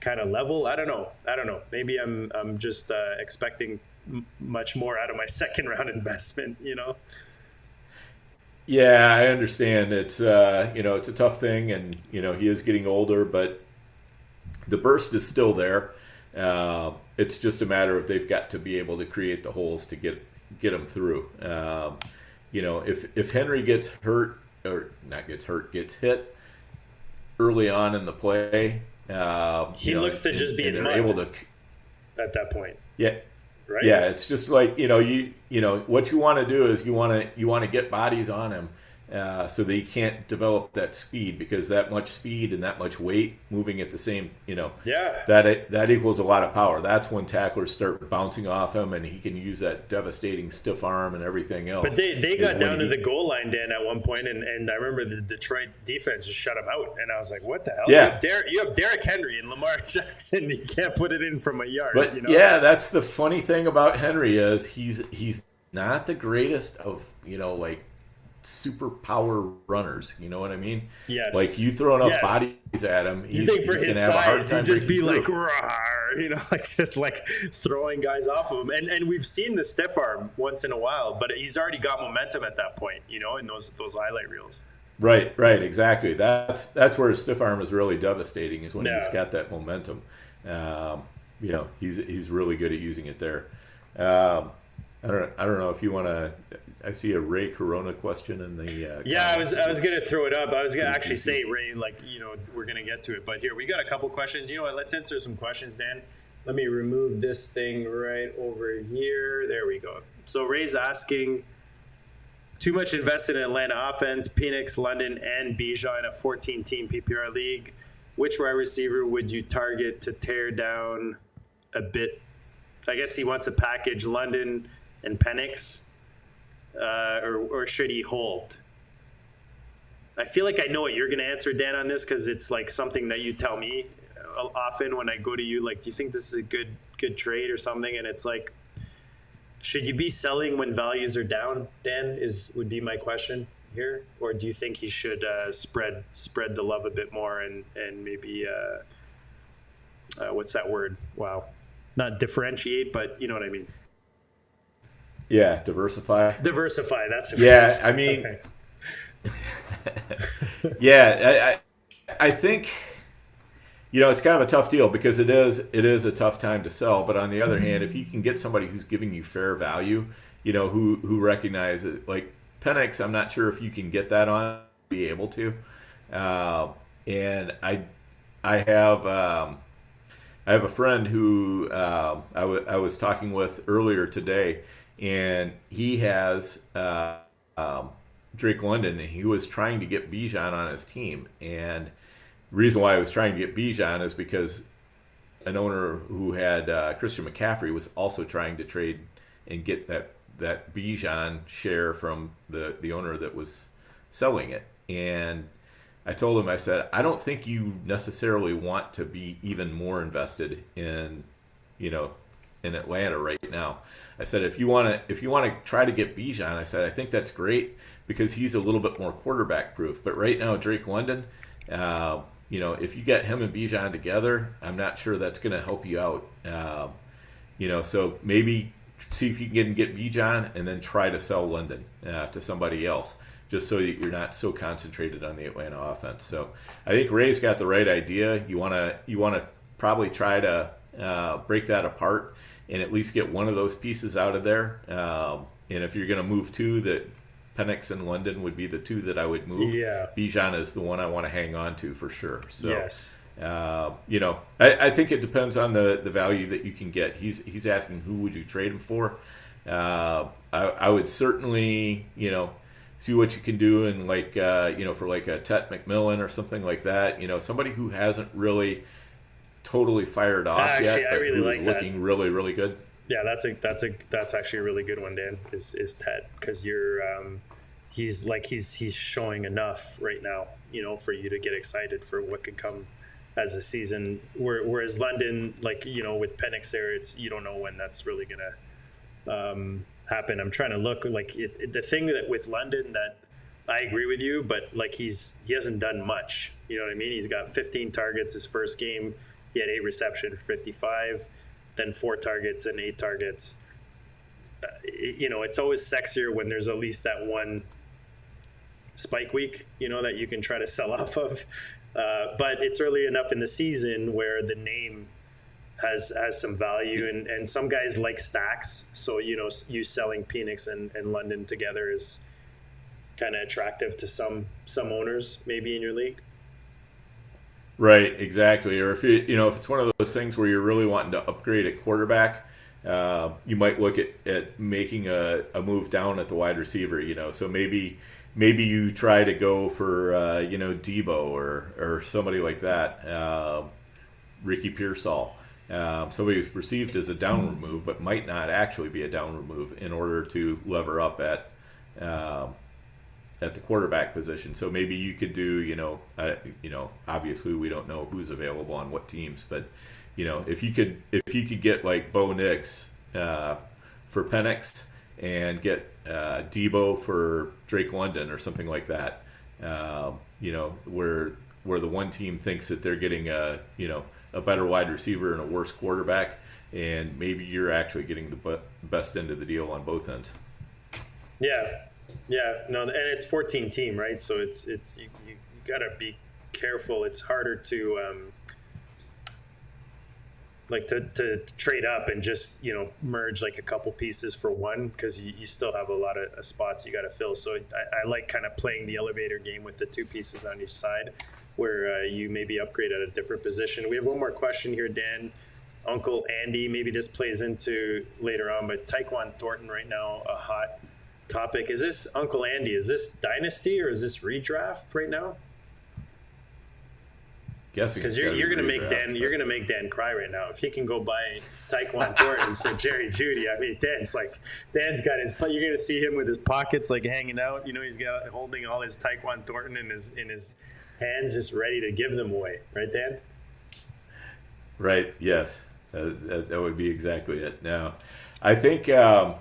kind of level. I don't know. Maybe I'm just expecting much more out of my second round investment. Yeah, I understand. It's it's a tough thing, and he is getting older, but the burst is still there. It's just a matter of they've got to be able to create the holes to get him through. If Henry gets hurt or not gets hurt, gets hit early on in the play, he looks to just be in mud able to at that point. Yeah. Right? Yeah, it's just like what you want to do is you want to get bodies on him so that he can't develop that speed, because that much speed and that much weight moving at the same that equals a lot of power. That's when tacklers start bouncing off him, and he can use that devastating stiff arm and everything else. But they got down to the goal line, Dan, at one point, and I remember the Detroit defense just shut him out, and I was like, what the hell? Yeah. You have Derrick Henry and Lamar Jackson. You can't put it in from a yard. But yeah, that's the funny thing about Henry is he's not the greatest of super power runners. You know what I mean? Yes. Like you throw enough bodies at him, you think for his size, he'd just be like, rawr, like just like throwing guys off of him. And we've seen the stiff arm once in a while, but he's already got momentum at that point, in those highlight reels. Right, exactly. That's where his stiff arm is really devastating, is when he's got that momentum. He's really good at using it there. I don't know if you want to. I see a Ray Corona question in the. I was going to throw it up. I was going to actually say, Ray, we're going to get to it, but here we got a couple questions. You know what? Let's answer some questions, Dan. Let me remove this thing right over here. There we go. So Ray's asking, too much invested in Atlanta offense, Penix, London, and Bijan in a 14-team PPR league. Which wide receiver would you target to tear down a bit? I guess he wants to package London and Penix, or should he hold? I feel like I know what you're going to answer, Dan, on this, because it's like something that you tell me often when I go to you. Like, do you think this is a good trade or something? And it's like, should you be selling when values are down, Dan, would be my question here? Or do you think he should spread the love a bit more and maybe, what's that word? Wow. Not differentiate, but you know what I mean? Yeah, diversify. That's it. Yeah, I mean, I think, it's kind of a tough deal, because it is a tough time to sell. But on the other hand, if you can get somebody who's giving you fair value, who recognizes, like Penix, I'm not sure if you can get that on, be able to. And I have a friend who I was talking with earlier today, and he has Drake London, and he was trying to get Bijan on his team. And the reason why I was trying to get Bijan is because an owner who had Christian McCaffrey was also trying to trade and get that Bijan share from the owner that was selling it. And I told him, I said, I don't think you necessarily want to be even more invested in Atlanta right now. I said, if you want to try to get Bijan, I said, I think that's great, because he's a little bit more quarterback proof. But right now, Drake London, if you get him and Bijan together, I'm not sure that's going to help you out. So maybe see if you can get Bijan and then try to sell London to somebody else, just so that you're not so concentrated on the Atlanta offense. So I think Ray's got the right idea. You want to probably try to break that apart and at least get one of those pieces out of there. And if you're going to move two, that Penix and London would be the two that I would move. Yeah. Bijan is the one I want to hang on to for sure. So, yes. I think it depends on the value that you can get. He's asking who would you trade him for. I would certainly, see what you can do in for like a Tet McMillan or something like that. Somebody who hasn't really totally fired off yet, but really who's looking really, really good. Yeah, that's actually a really good one, Dan. Is Tet, because he's showing enough right now, for you to get excited for what could come as a season. Whereas London, with Penix there, you don't know when that's really gonna happen. I'm trying to look the thing that with London that I agree with you, but he hasn't done much. You know what I mean? He's got 15 targets his first game. He had 8 receptions, 55, then 4 targets and 8 targets. It's always sexier when there's at least that one spike week, that you can try to sell off of. But it's early enough in the season where the name has some value, and some guys like stacks. So, you selling Penix and London together is kind of attractive to some owners maybe in your league. Right, exactly. Or if if it's one of those things where you're really wanting to upgrade at quarterback, you might look at making a move down at the wide receiver. So maybe you try to go for Debo or somebody like that, Ricky Pearsall, somebody who's perceived as a downward move but might not actually be a downward move, in order to lever up at the quarterback position. So maybe you could do, obviously we don't know who's available on what teams, but if you could get like Bo Nix for Penix, and get Debo for Drake London or something like that. Where the one team thinks that they're getting a better wide receiver and a worse quarterback, and maybe you're actually getting the best end of the deal on both ends. No, and it's 14 team, right? So it's you gotta be careful. It's harder to to trade up and just merge like a couple pieces for one, because you still have a lot of spots you got to fill. So I like kind of playing the elevator game with the two pieces on each side, where you maybe upgrade at a different position. We have one more question here, Dan. Uncle Andy, maybe this plays into later on, but Tyquan Thornton right now, a hot topic. Is this, Uncle Andy, is this dynasty or is this redraft right now? Because you're gonna make Dan cry right now if he can go buy Tyquan Thornton for Jerry Jeudy. I mean, Dan's got his. You're gonna see him with his pockets like hanging out. He's got holding all his Tyquan Thornton in his hands, just ready to give them away. Right, Dan? Right. Yes, that would be exactly it. Now, I think Tyquan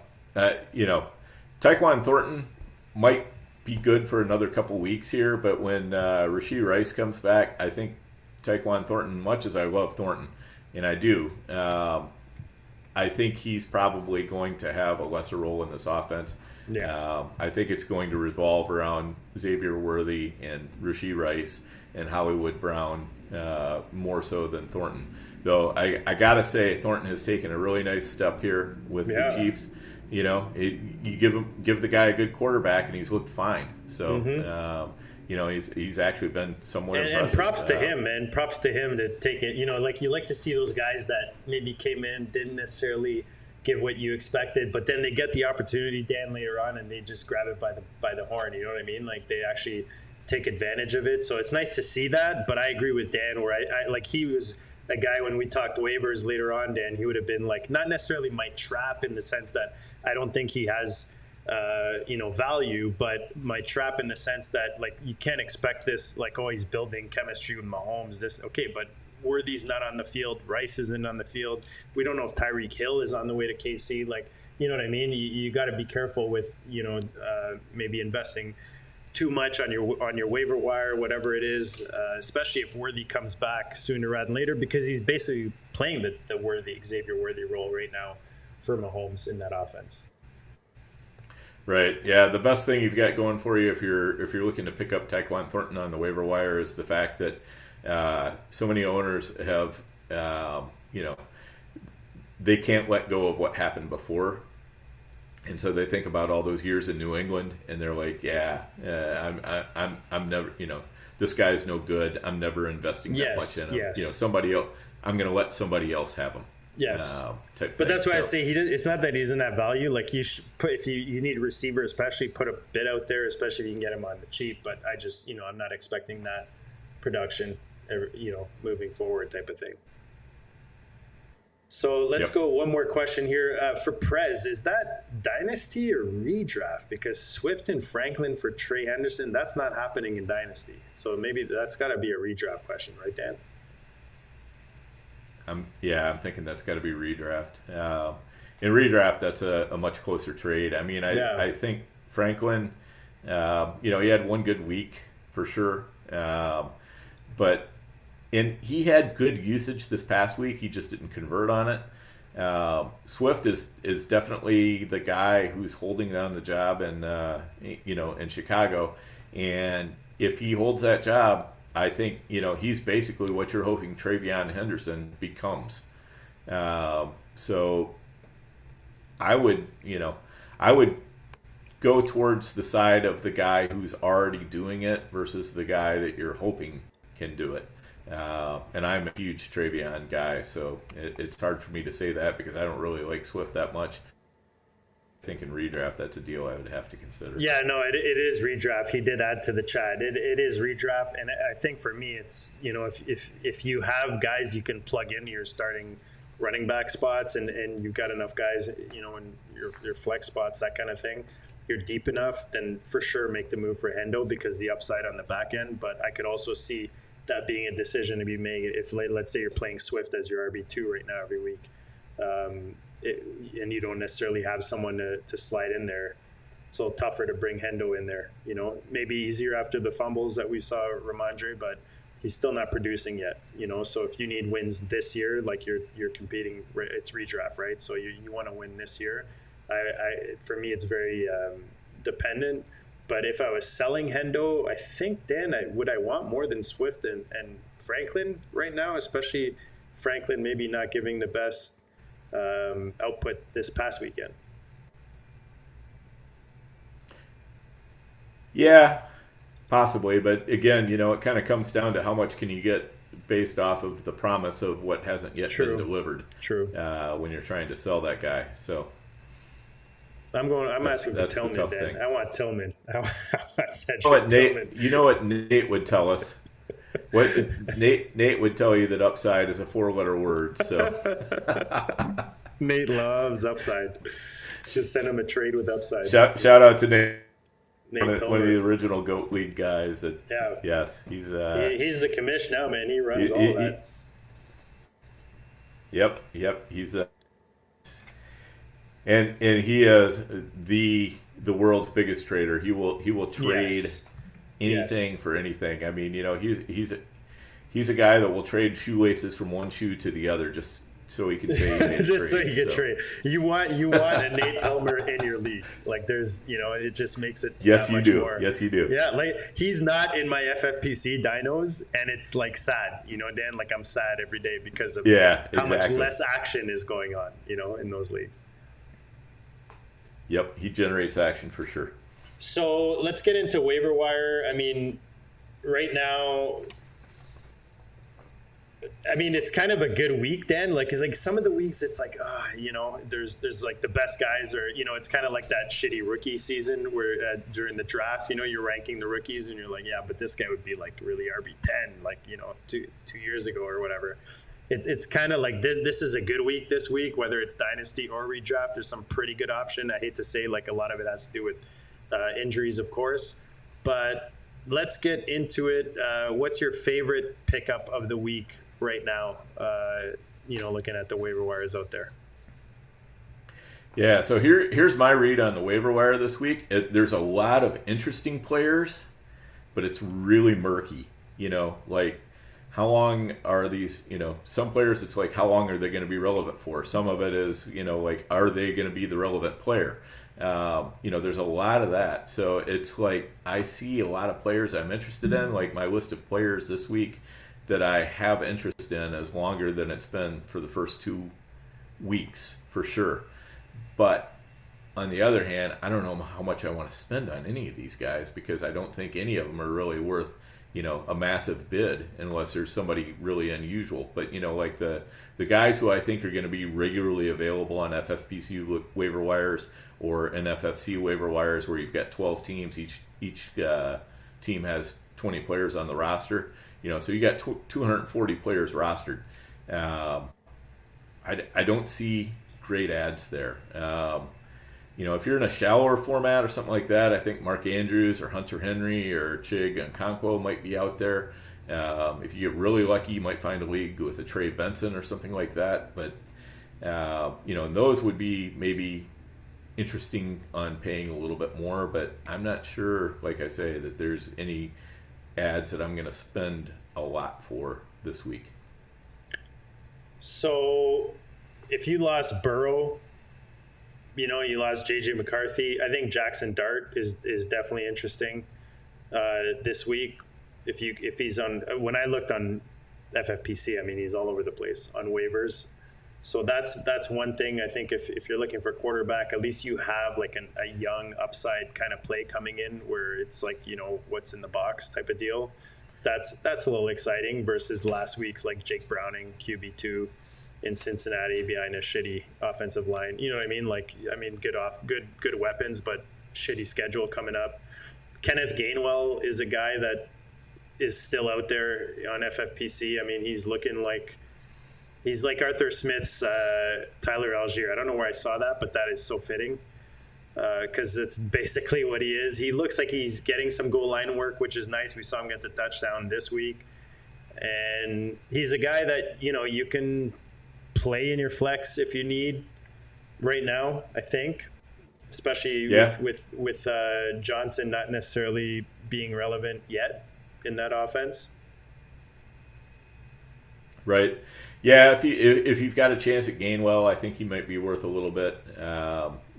Thornton might be good for another couple weeks here, but when Rashee Rice comes back, I think Tyquan Thornton, much as I love Thornton, and I do, I think he's probably going to have a lesser role in this offense. Yeah. I think it's going to revolve around Xavier Worthy and Rashee Rice and Hollywood Brown more so than Thornton. Though I got to say, Thornton has taken a really nice step here with the Chiefs. You give the guy a good quarterback, and he's looked fine. So, he's actually been somewhat impressive. And props to him, man. Props to him to take it. You like to see those guys that maybe came in, didn't necessarily give what you expected, but then they get the opportunity, Dan, later on, and they just grab it by the horn. You know what I mean? Like, they actually take advantage of it. So it's nice to see that. But I agree with Dan, where I he was a guy when we talked waivers later on, Dan, he would have been like, not necessarily my trap in the sense that I don't think he has value, but my trap in the sense that, like, you can't expect this, like, oh, he's building chemistry with Mahomes. But Worthy's not on the field. Rice isn't on the field. We don't know if Tyreek Hill is on the way to KC. Like, you know what I mean? You got to be careful with, maybe investing too much on your waiver wire, whatever it is, especially if Worthy comes back sooner rather than later, because he's basically playing the Xavier Worthy role right now for Mahomes in that offense. Right. Yeah. The best thing you've got going for you if you're looking to pick up Tyquan Thornton on the waiver wire is the fact that so many owners have, they can't let go of what happened before. And so they think about all those years in New England, and they're like, I'm never, this guy's no good. I'm never investing that much in him. Somebody else, I'm going to let somebody else have him. Yes, but that's why I say it's not that he doesn't have value. Like, you should put, if you need a receiver, especially, put a bid out there, especially if you can get him on the cheap. But I just, I'm not expecting that production, moving forward type of thing. So let's go one more question here for Prez. Is that dynasty or redraft? Because Swift and Franklin for Trey Henderson, that's not happening in dynasty. So maybe that's got to be a redraft question, right, Dan? I'm thinking that's got to be redraft. In redraft, that's a much closer trade. I mean, I think Franklin, he had one good week for sure, but he had good usage this past week. He just didn't convert on it. Swift is definitely the guy who's holding down the job in Chicago, and if he holds that job, I think, he's basically what you're hoping Travion Henderson becomes. So I would go towards the side of the guy who's already doing it versus the guy that you're hoping can do it. And I'm a huge Travion guy, so it's hard for me to say that because I don't really like Swift that much. I think in redraft, that's a deal I would have to consider. Yeah, no, it is redraft. He did add to the chat. It is redraft, and I think for me, it's, if you have guys you can plug into your starting running back spots, and you've got enough guys, in your flex spots, that kind of thing, you're deep enough, then for sure make the move for Hendo because the upside on the back end. But I could also see that being a decision to be made if, let's say, you're playing Swift as your RB2 right now every week. and you don't necessarily have someone to slide in there, it's a little tougher to bring Hendo in there. Maybe easier after the fumbles that we saw Ramondre, but he's still not producing yet. So if you need wins this year, like you're competing, it's redraft, right? So you want to win this year. For me, it's very dependent. But if I was selling Hendo, I think, Dan, would I want more than Swift and Franklin right now, especially Franklin maybe not giving the best output this past weekend. Yeah, possibly. But again, it kind of comes down to how much can you get based off of the promise of what hasn't yet been delivered. True. When you're trying to sell that guy. So I'm asking for Tillman, Dan. Thing. I want Tillman. I want Tillman. You know what Nate would tell us? What Nate would tell you that upside is a 4-letter word. So Nate loves upside. Just send him a trade with upside. Shout out to Nate. One of the original Goat League guys. Yes, he's the commish now, man. He runs all that. Yep. He's and he is the world's biggest trader. He will trade anything for anything. I mean, he's a guy that will trade shoelaces from one shoe to the other just so he can say he made just so he can trade. You want a Nate Elmer in your league. Like it just makes it yes, you do. More. Yes, you do. Yeah, like he's not in my FFPC dinos, and it's like sad. Dan, like I'm sad every day because of how much less action is going on, in those leagues. Yep, he generates action for sure. So let's get into waiver wire. I mean, right now, it's kind of a good week, Dan. Like, it's like some of the weeks, it's like, there's like the best guys, or it's kind of like that shitty rookie season where during the draft, you're ranking the rookies, and you're like, yeah, but this guy would be like really RB10, like 2 years ago or whatever. It's kind of like this is a good week this week, whether it's dynasty or redraft. There's some pretty good option. I hate to say, like, a lot of it has to do with injuries, of course, but let's get into it. What's your favorite pickup of the week right now? Looking at the waiver wires out there. Yeah, so here's my read on the waiver wire this week. There's a lot of interesting players, but it's really murky. Like, how long are these, some players, it's like, how long are they going to be relevant for? Some of it is, like, are they going to be the relevant player? There's a lot of that. So it's like, I see a lot of players I'm interested in. Like, my list of players this week that I have interest in is longer than it's been for the first 2 weeks, for sure. But on the other hand, I don't know how much I want to spend on any of these guys, because I don't think any of them are really worth a massive bid unless there's somebody really unusual. But like the guys who I think are going to be regularly available on FFPC waiver wires or NFFC waiver wires, where you've got 12 teams, each team has 20 players on the roster. So you got 240 players rostered. I don't see great ads there. If you're in a shallower format or something like that, I think Mark Andrews or Hunter Henry or Chig Nkonkwo might be out there. If you get really lucky, you might find a league with a Trey Benson or something like that. But, and those would be maybe interesting on paying a little bit more. But I'm not sure, like I say, that there's any ads that I'm going to spend a lot for this week. So if you lost Burrow, you lost JJ McCarthy, I think Jaxson Dart is definitely interesting this week. If he's on, when I looked on FFPC, he's all over the place on waivers. So that's one thing. I think if you're looking for quarterback, at least you have like a young upside kind of play coming in where it's like, what's in the box type of deal. That's a little exciting versus last week's like Jake Browning, QB2 in Cincinnati behind a shitty offensive line. You know what I mean? Like, good weapons, but shitty schedule coming up. Kenneth Gainwell is a guy that is still out there on FFPC. He's looking like he's like Arthur Smith's Tyler Algier. I don't know where I saw that, but that is so fitting because it's basically what he is. He looks like he's getting some goal line work, which is nice. We saw him get the touchdown this week. And he's a guy that, you can play in your flex if you need. right now, I think, especially with Johnson not necessarily being relevant yet in that offense. Right. Yeah, if you've got a chance at Gainwell, I think he might be worth a little bit.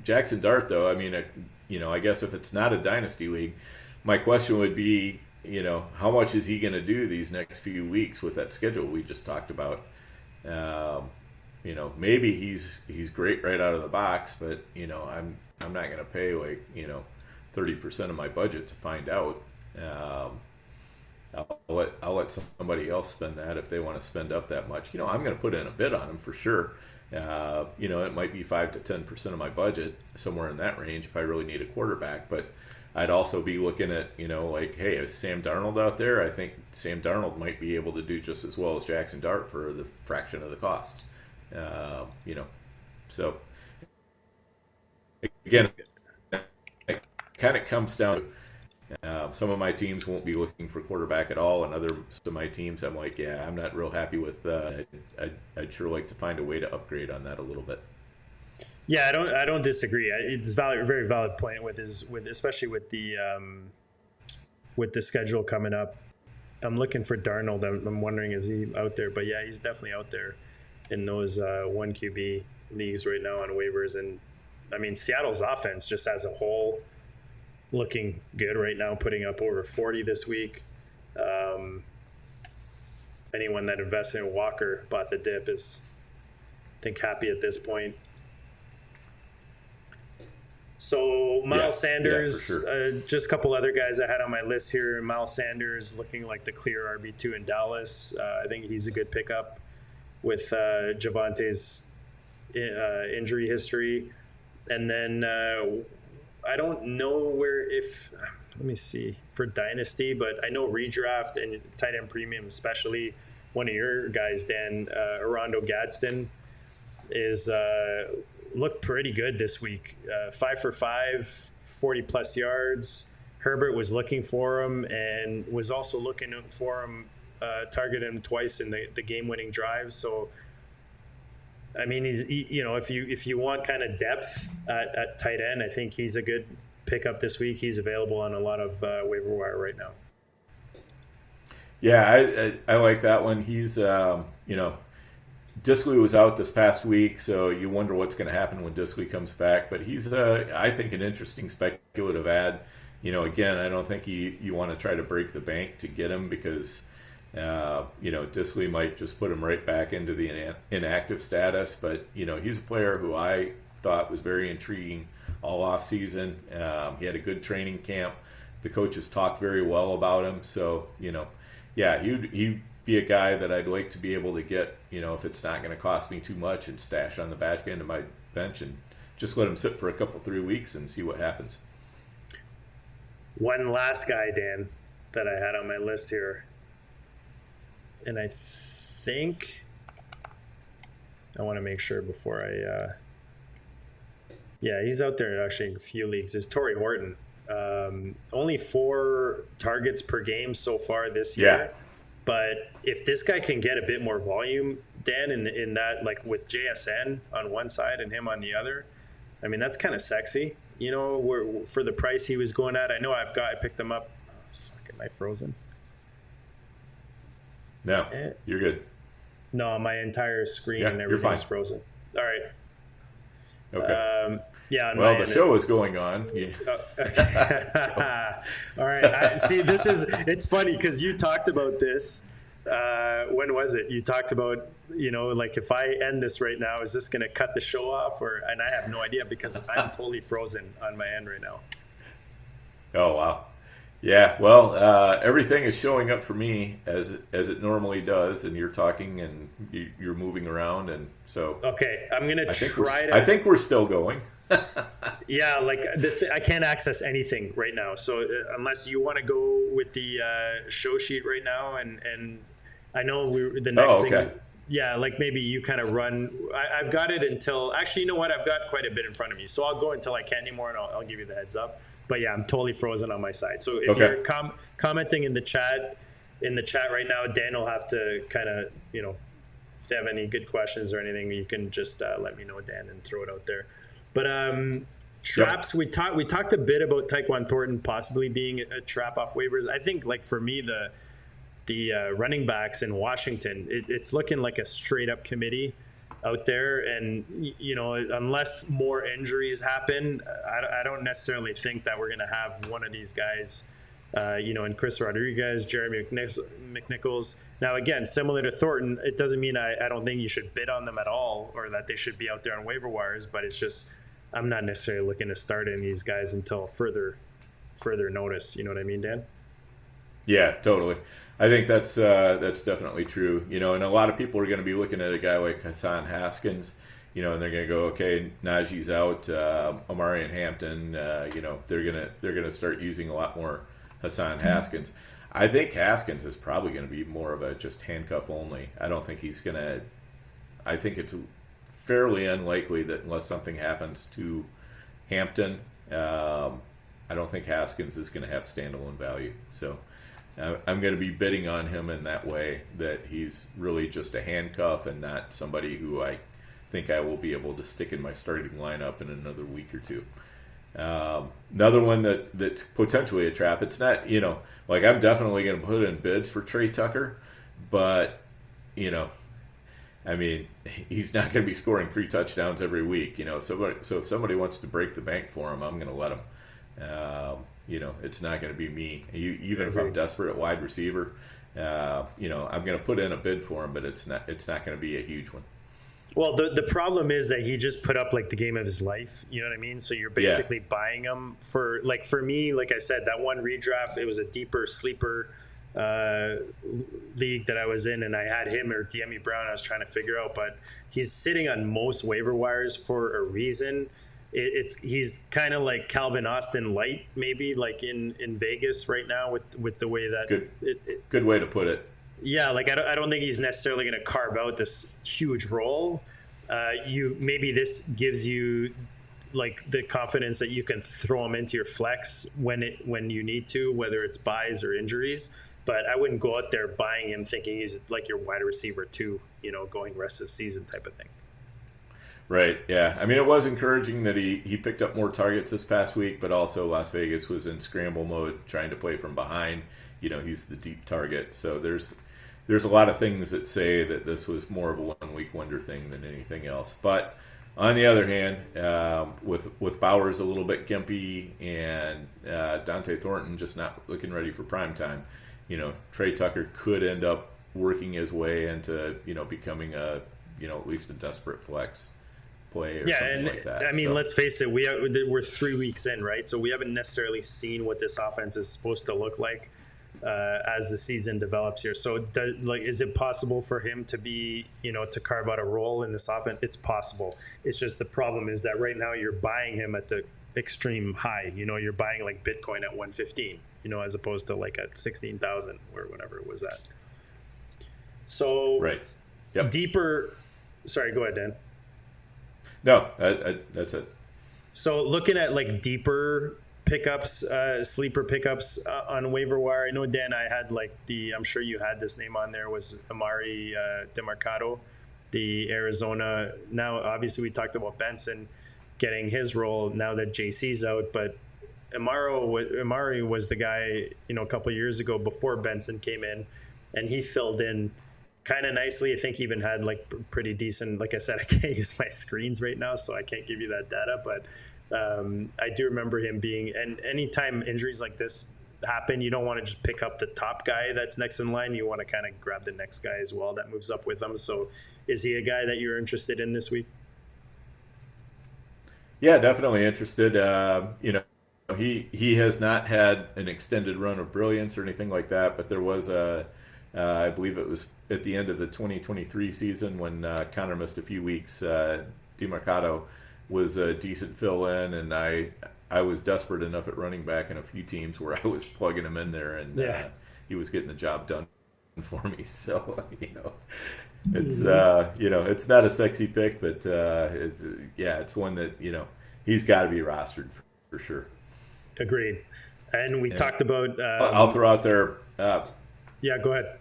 Jaxson Dart, though, I mean, I guess if it's not a dynasty league, my question would be, how much is he going to do these next few weeks with that schedule we just talked about? Maybe he's great right out of the box, but I'm not going to pay 30% of my budget to find out. I'll let somebody else spend that if they want to spend up that much. I'm going to put in a bid on him for sure. It might be 5 to 10% of my budget, somewhere in that range, if I really need a quarterback. But I'd also be looking at, hey, is Sam Darnold out there? I think Sam Darnold might be able to do just as well as Jaxson Dart for the fraction of the cost. So again, it kind of comes down to some of my teams won't be looking for quarterback at all, and others of my teams, I'm like, I'm not real happy with. I'd sure like to find a way to upgrade on that a little bit. Yeah, I don't disagree. It's very valid point especially with the schedule coming up. I'm looking for Darnold. I'm wondering, is he out there? But yeah, he's definitely out there in those 1 QB leagues right now on waivers. And I mean, Seattle's offense just as a whole looking good right now, putting up over 40 this week. Anyone that invested in Walker bought the dip is, I think, happy at this point. So Miles Sanders, sure. Just a couple other guys I had on my list here. Miles Sanders looking like the clear RB2 in Dallas. I think he's a good pickup with Javante's injury history. And then I don't know let me see for Dynasty, but I know redraft and tight end premium, especially one of your guys, Dan, Arando Gadsden, is looked pretty good this week. 5 for 5, 40 plus yards. Herbert was looking for him and was also looking for him, targeted him twice in the game-winning drive. So, I mean, if you want kind of depth at tight end, I think he's a good pickup this week. He's available on a lot of waiver wire right now. Yeah, I like that one. He's Dissly was out this past week, so you wonder what's going to happen when Dissly comes back. But he's, I think, an interesting speculative ad. Again, I don't think you want to try to break the bank to get him because, Dissly might just put him right back into the inactive status. But, he's a player who I thought was very intriguing all off season. He had a good training camp. The coaches talked very well about him. So, he'd be a guy that I'd like to be able to get, if it's not going to cost me too much, and stash on the back end of my bench and just let him sit for 3 weeks and see what happens. One last guy, Dan, that I had on my list here, and I think I want to make sure before he's out there actually in a few leagues, is Torrey Horton. Only 4 targets per game so far this year. But if this guy can get a bit more volume, Dan, in that, like with JSN on one side and him on the other, I mean, that's kind of sexy. For the price he was going at. I know I picked him up. Oh, fuck, am I frozen? No, you're good. No, my entire screen and everything's frozen. All right. Okay. Well, the show is going on. All right. It's funny because you talked about this. When was it? You talked about, like if I end this right now, is this going to cut the show off? And I have no idea because I'm totally frozen on my end right now. Oh, wow. Yeah. Well, everything is showing up for me as it normally does. And you're talking and you're moving around. And so. Okay. I'm going to try I think we're still going. Yeah, like I can't access anything right now. So unless you want to go with the show sheet right now, and I know the next thing. Yeah, like maybe you kind of run. I've got it until actually, you know what? I've got quite a bit in front of me, so I'll go until I can't anymore, and I'll give you the heads up. But yeah, I'm totally frozen on my side. So if you're commenting in the chat right now, Dan will have to kind of they have any good questions or anything, you can just let me know, Dan, and throw it out there. But traps, we talked a bit about Tyquan Thornton possibly being a trap off waivers. I think, like, for me, the running backs in Washington, it's looking like a straight up committee out there, and unless more injuries happen, I don't necessarily think that we're going to have one of these guys, in Chris Rodriguez, Jeremy McNichols. Now, again, similar to Thornton, it doesn't mean I don't think you should bid on them at all, or that they should be out there on waiver wires, but it's just I'm not necessarily looking to start any of these guys until further notice. You know what I mean, Dan? Yeah, totally. I think that's definitely true. And a lot of people are going to be looking at a guy like Hassan Haskins, and they're going to go, okay, Najee's out, Amari and Hampton, they're gonna start using a lot more Hassan Haskins. I think Haskins is probably going to be more of a just handcuff only. I don't think he's going to. I think it's fairly unlikely that unless something happens to Hampton, I don't think Haskins is going to have standalone value. So I'm going to be bidding on him in that way, that he's really just a handcuff and not somebody who I think I will be able to stick in my starting lineup in another week or two. Another one that's potentially a trap. It's not, I'm definitely going to put in bids for Trey Tucker, but, I mean, he's not going to be scoring 3 touchdowns every week, so if somebody wants to break the bank for him, I'm going to let him. It's not going to be me. Even if I'm desperate at wide receiver, I'm going to put in a bid for him, but it's not going to be a huge one. Well, the problem is that he just put up like the game of his life. You know what I mean? So you're basically buying him for me, like I said, that one redraft, it was a deeper sleeper league that I was in, and I had him or Diemi Brown I was trying to figure out, but he's sitting on most waiver wires for a reason. He's kind of like Calvin Austin light, maybe, like in Vegas right now with the way that good way to put it. Yeah, like I don't think he's necessarily going to carve out this huge role. Maybe this gives you like the confidence that you can throw him into your flex when you need to, whether it's buys or injuries. But I wouldn't go out there buying him thinking he's like your wide receiver too, going rest of season type of thing. Right, yeah. I mean, it was encouraging that he picked up more targets this past week, but also Las Vegas was in scramble mode trying to play from behind. He's the deep target. So there's a lot of things that say that this was more of a one-week wonder thing than anything else. But on the other hand, with Bowers a little bit gimpy and Dante Thornton just not looking ready for prime time, Trey Tucker could end up working his way into becoming a at least a desperate flex play or something like that. I mean, let's face it, we're 3 weeks in, right? So we haven't necessarily seen what this offense is supposed to look like as the season develops here. So is it possible for him to be, to carve out a role in this offense? It's possible. It's just the problem is that right now you're buying him at the extreme high. You're buying like Bitcoin at 115, as opposed to like at 16,000 or whatever it was at. So right. Yep. Deeper. Sorry, go ahead, Dan. No, that's it. So looking at like deeper pickups, sleeper pickups on waiver wire. I know, Dan, I had I'm sure you had this name on there, was Amari DeMarcado, the Arizona. Now, obviously, we talked about Benson getting his role now that JC's out, but Amari was the guy, a couple of years ago before Benson came in, and he filled in kind of nicely. I think he even had like pretty decent, like I said, I can't use my screens right now, so I can't give you that data, but I do remember him being, and anytime injuries like this happen, you don't want to just pick up the top guy that's next in line. You want to kind of grab the next guy as well that moves up with him. So is he a guy that you're interested in this week? Yeah, definitely interested. He has not had an extended run of brilliance or anything like that, but there was I believe it was at the end of the 2023 season when Connor missed a few weeks, DeMarcado was a decent fill-in, and I was desperate enough at running back in a few teams where I was plugging him in there, and he was getting the job done for me. So, it's it's not a sexy pick, but it's one that he's got to be rostered for sure. Agreed. And we talked about. I'll throw out there. Yeah, go ahead.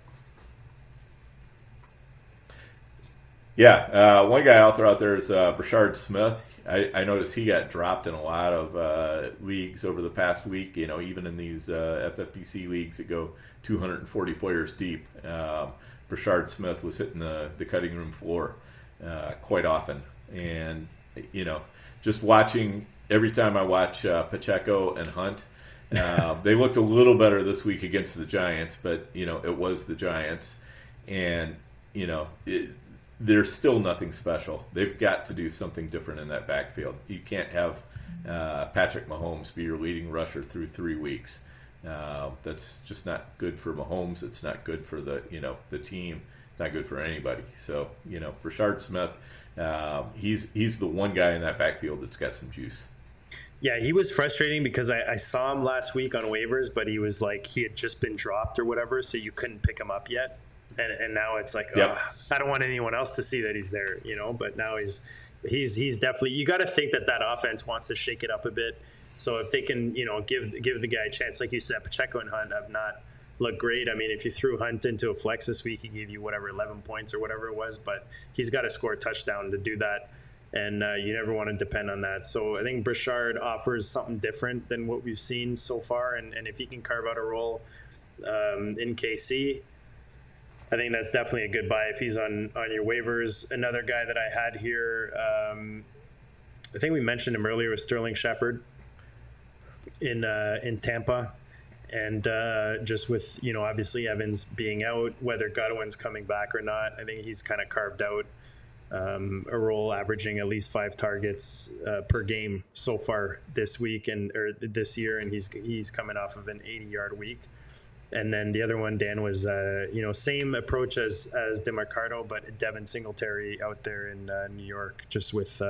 One guy I'll throw out there is Brashard Smith. I noticed he got dropped in a lot of leagues over the past week. Even in these FFPC leagues that go 240 players deep, Brashard Smith was hitting the cutting room floor quite often. And, just watching, every time I watch Pacheco and Hunt, they looked a little better this week against the Giants, but, it was the Giants. And, there's still nothing special. They've got to do something different in that backfield. You can't have Patrick Mahomes be your leading rusher through 3 weeks. That's just not good for Mahomes. It's not good for the team. It's not good for anybody. So Brashard Smith, he's the one guy in that backfield that's got some juice. Yeah, he was frustrating because I saw him last week on waivers, but he was like he had just been dropped or whatever, so you couldn't pick him up yet. And now it's like, yep. I don't want anyone else to see that he's there, But now he's definitely. You got to think that offense wants to shake it up a bit. So if they can, give the guy a chance, like you said, Pacheco and Hunt have not looked great. I mean, if you threw Hunt into a flex this week, he gave you 11 points or whatever it was, but he's got to score a touchdown to do that, and you never want to depend on that. So I think Brashard offers something different than what we've seen so far, and if he can carve out a role in KC. I think that's definitely a good buy if he's on your waivers. Another guy that I had here, I think we mentioned him earlier, was Sterling Shepard in Tampa. And just with, obviously Evans being out, whether Godwin's coming back or not, I think he's kind of carved out a role averaging at least 5 targets per game so far this week or this year. And he's coming off of an 80-yard week. And then the other one, Dan, was same approach as DeMarcado, but Devin Singletary out there in New York, just with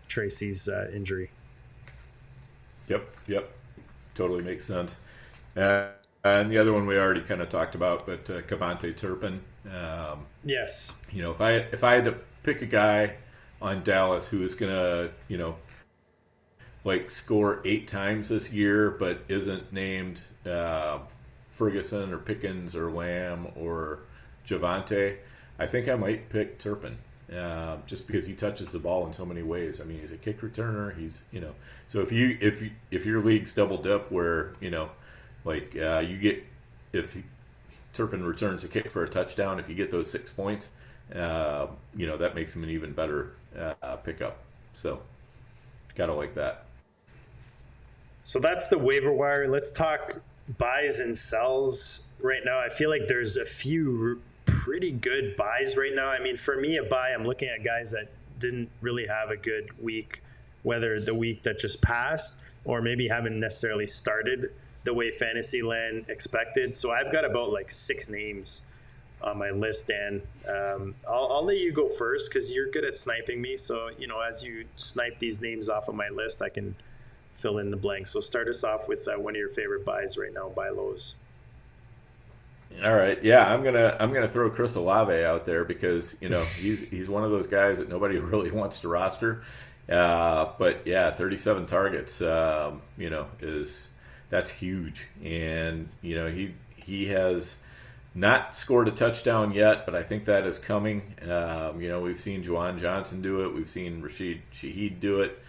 Tracy's injury. Yep, totally makes sense. And the other one we already kind of talked about, but Kevontae Turpin. Yes. If I had to pick a guy on Dallas who is gonna score 8 times this year, but isn't named Ferguson or Pickens or Lamb or Javonte, I think I might pick Turpin, just because he touches the ball in so many ways. I mean, he's a kick returner. He's so if your league's double dip where you get, if Turpin returns a kick for a touchdown, if you get those 6 points, that makes him an even better pickup. So gotta like that. So that's the waiver wire. Let's talk buys and sells right now. I feel like there's a few pretty good buys right now. I mean, for me, a buy, I'm looking at guys that didn't really have a good week, whether the week that just passed or maybe haven't necessarily started the way Fantasyland expected. So I've got about 6 names on my list, Dan. I'll let you go first because you're good at sniping me. So, as you snipe these names off of my list, I can fill in the blanks. So start us off with one of your favorite buys right now, buy lows. All right, yeah, I'm gonna throw Chris Olave out there because he's one of those guys that nobody really wants to roster, but yeah, 37 targets, that's huge, and he has not scored a touchdown yet, but I think that is coming. We've seen Juwan Johnson do it, we've seen Rashid Shaheed do it.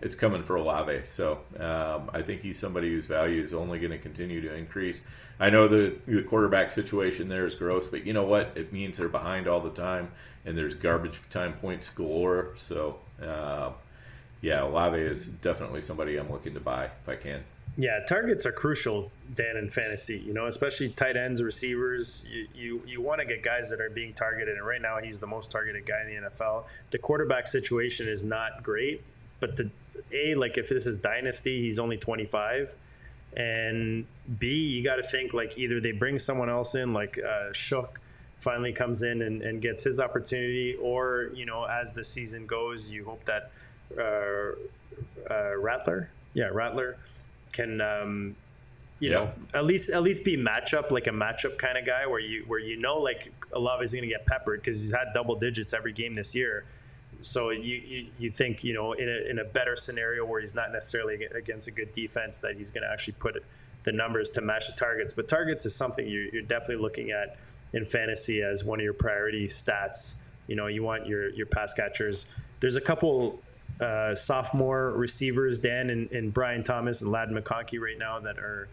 It's coming for Olave, so I think he's somebody whose value is only going to continue to increase. I know the quarterback situation there is gross, but you know what? It means they're behind all the time, and there's garbage time points galore. So, Olave is definitely somebody I'm looking to buy if I can. Yeah, targets are crucial, Dan, in fantasy, especially tight ends, receivers. You want to get guys that are being targeted, and right now he's the most targeted guy in the NFL. The quarterback situation is not great. But if this is Dynasty, he's only 25. And B, you got to think either they bring someone else in, Shook finally comes in and gets his opportunity, or, as the season goes, you hope that Rattler can, at least be matchup, a matchup kind of guy where Olave is going to get peppered because he's had double digits every game this year. So you think, in a better scenario where he's not necessarily against a good defense, that he's going to actually put the numbers to match the targets. But targets is something you're definitely looking at in fantasy as one of your priority stats You want your pass catchers. There's a couple sophomore receivers, Dan and Brian Thomas and Ladd McConkey right now, that are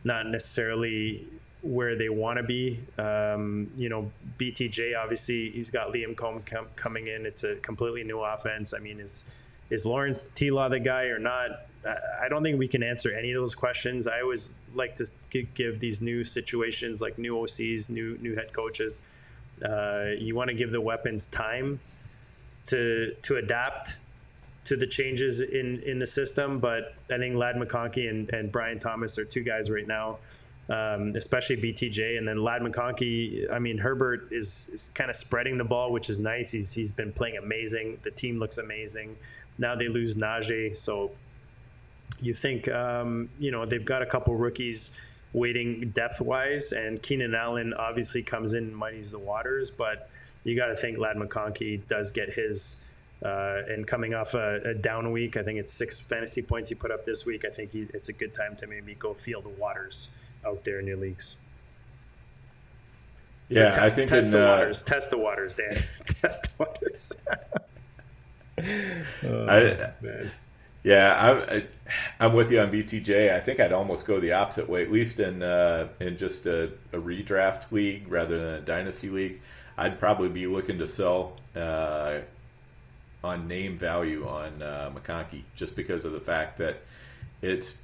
not necessarily where they want to be. BTJ, obviously, he's got Liam Combs coming in. It's a completely new offense. I mean, is Lawrence T-Law the guy or not? I don't think we can answer any of those questions. I always like to give these new situations, like new OCs, new head coaches. You want to give the weapons time to adapt to the changes in the system. But I think Ladd McConkey and Brian Thomas are two guys right now, especially BTJ. And then Ladd McConkey, I mean, Herbert is kind of spreading the ball, which is nice. He's been playing amazing. The team looks amazing. Now they lose Najee. So you think, they've got a couple rookies waiting depth-wise, and Keenan Allen obviously comes in and muddies the waters, but you got to think Ladd McConkey does get his, and coming off a down week, I think it's 6 fantasy points he put up this week. I think it's a good time to maybe go feel the waters out there in your leags. Yeah, test, I think test the waters. Test the waters, Dan. Test the waters. I'm with you on BTJ. I think I'd almost go the opposite way, at least in just a redraft league rather than a dynasty league. I'd probably be looking to sell on name value on McConkey, just because of the fact that it's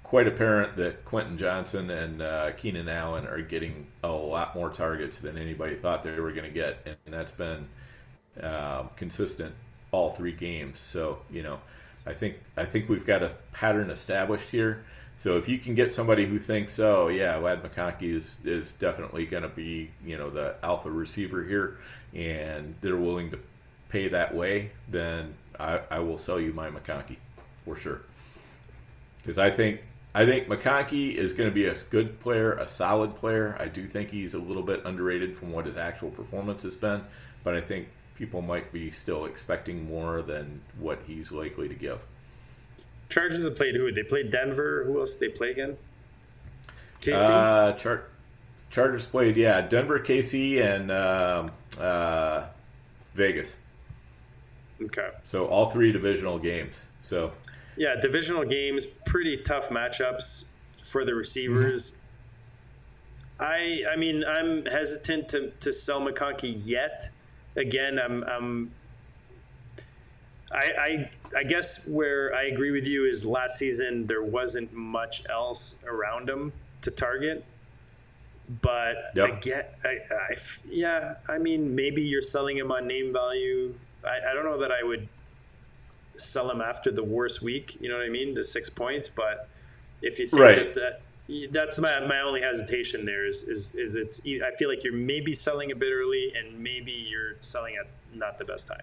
quite apparent that Quentin Johnson and Keenan Allen are getting a lot more targets than anybody thought they were going to get, and that's been consistent all 3 games. So, I think we've got a pattern established here. So if you can get somebody who thinks, Ladd McConkey is definitely going to be, the alpha receiver here, and they're willing to pay that way, then I will sell you my McConkey for sure. Because I think McConkey is going to be a good player, a solid player. I do think he's a little bit underrated from what his actual performance has been, but I think people might be still expecting more than what he's likely to give. Chargers have played who? They played Denver. Who else did they play again? KC? Chargers played, Denver, KC, and Vegas. Okay. So all 3 divisional games. So yeah, divisional games, pretty tough matchups for the receivers. Mm-hmm. I mean, I'm hesitant to sell McConkey yet. Again, I guess where I agree with you is last season there wasn't much else around him to target. But again, I mean, maybe you're selling him on name value. I don't know that I would sell him after the worst week. You know what I mean? The 6 points. But if you think that's my only hesitation there is it's. I feel like you're maybe selling a bit early, and maybe you're selling at not the best time.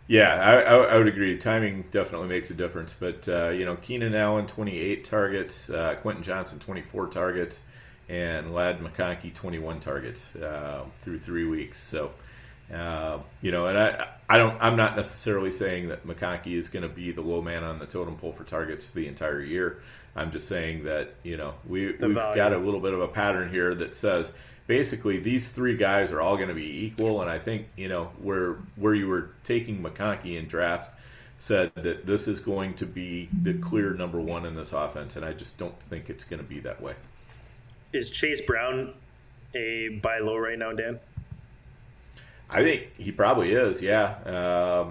Yeah, I would agree. Timing definitely makes a difference. But Keenan Allen 28 targets, Quentin Johnson 24 targets, and Ladd McConkey 21 targets through 3 weeks. So. And I'm not necessarily saying that McConkey is going to be the low man on the totem pole for targets the entire year. I'm just saying that, we've got a little bit of a pattern here that says basically these 3 guys are all going to be equal. And I think, where you were taking McConkey in drafts said that this is going to be the clear number 1 in this offense. And I just don't think it's going to be that way. Is Chase Brown a buy low right now, Dan? I think he probably is, yeah.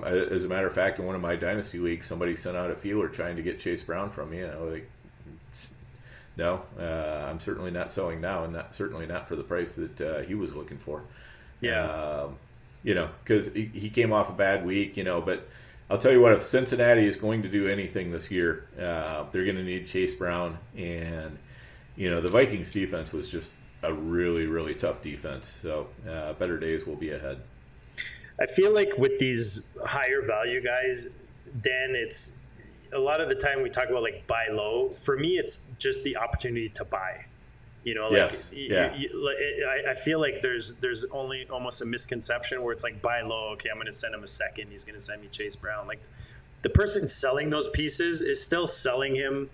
As a matter of fact, in one of my dynasty leagues, somebody sent out a feeler trying to get Chase Brown from me. No, I'm certainly not selling now, and certainly not for the price that he was looking for. Yeah. Because he came off a bad week, but I'll tell you what, if Cincinnati is going to do anything this year, they're going to need Chase Brown. And, the Vikings defense was just a really, really tough defense. So better days will be ahead. I feel like with these higher value guys, Dan, it's a lot of the time we talk about like buy low. For me, it's just the opportunity to buy. Yes. I feel like there's only almost a misconception where it's like buy low. Okay, I'm going to send him a second. He's going to send me Chase Brown. Like the person selling those pieces is still selling him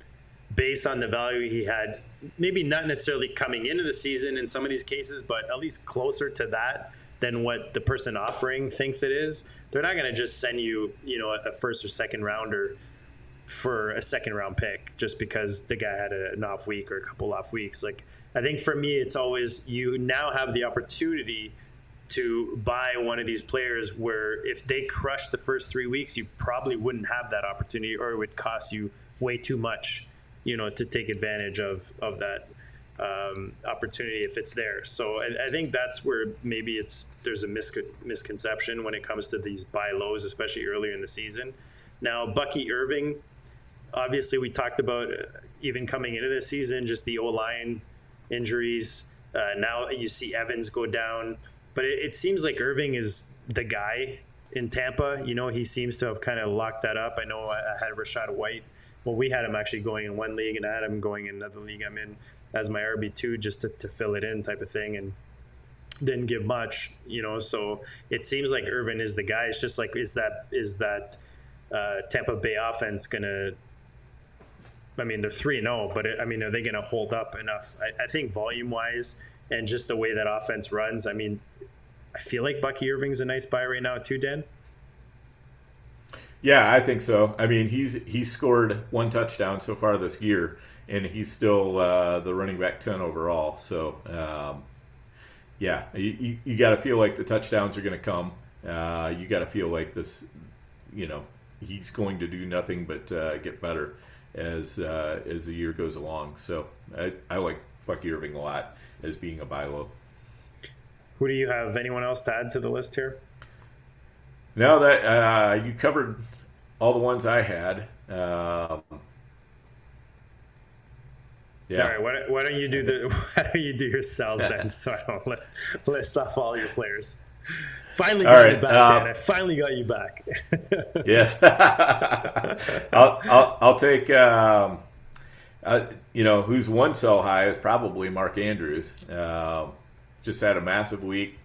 based on the value he had. Maybe not necessarily coming into the season in some of these cases, but at least closer to that than what the person offering thinks it is, they're not going to just send you, a first or second rounder for a second round pick just because the guy had an off week or a couple off weeks. Like, I think for me, it's always, you now have the opportunity to buy one of these players where if they crush the first 3 weeks, you probably wouldn't have that opportunity, or it would cost you way too much, to take advantage of that opportunity if it's there. So I think that's where maybe there's a misconception when it comes to these buy lows, especially earlier in the season. Now, Bucky Irving, obviously we talked about even coming into this season, just the O-line injuries. Now you see Evans go down, but it seems like Irving is the guy in Tampa. He seems to have kind of locked that up. I know I had Rashad White. Well, we had him actually going in one league, and I had him going in another league I'm in as my RB2 just to fill it in type of thing, and didn't give much, so it seems like Irvin is the guy. It's just like, is that Tampa Bay offense gonna, they're 3-0, but are they gonna hold up enough? I think volume wise and just the way that offense runs, I feel like Bucky Irving's a nice buy right now too, Dan. Yeah, I think so. He's scored 1 touchdown so far this year, and he's still the running back 10 overall. So, yeah, you got to feel like the touchdowns are going to come. You got to feel like this, he's going to do nothing but get better as the year goes along. So I like Bucky Irving a lot as being a buy low. Who do you have? Anyone else to add to the list here? No, that you covered all the ones I had. Yeah. All right. Why don't you do your sells then, so I don't list off all your players. Finally got you back, Dan. I finally got you back. Yes. I'll take. Who's one sell high is probably Mark Andrews. Just had a massive week.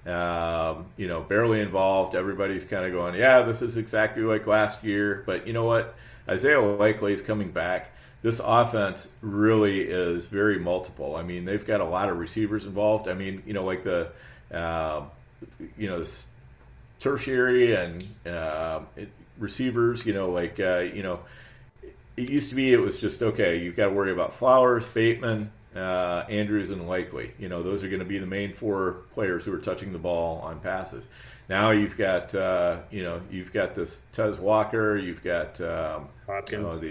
Barely involved. Everybody's kind of going, yeah, this is exactly like last year. But you know what? Isaiah Likely is coming back. This offense really is very multiple. They've got a lot of receivers involved. Like the tertiary and receivers, it used to be it was just, okay, you've got to worry about Flowers, Bateman, Andrews, and Likely. Those are going to be the main 4 players who are touching the ball on passes. Now you've got, you've got this Tez Walker, you've got Hopkins.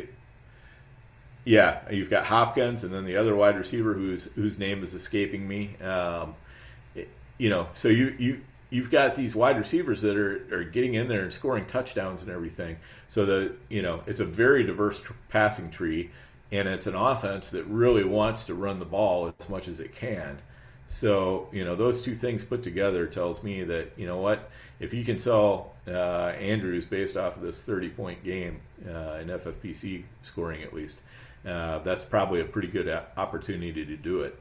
You've got Hopkins, and then the other wide receiver whose name is escaping me. So you've got these wide receivers that are getting in there and scoring touchdowns and everything. So it's a very diverse passing tree, and it's an offense that really wants to run the ball as much as it can. So those two things put together tells me that if you can sell Andrews based off of this 30-point game in FFPC scoring at least, that's probably a pretty good opportunity to do it.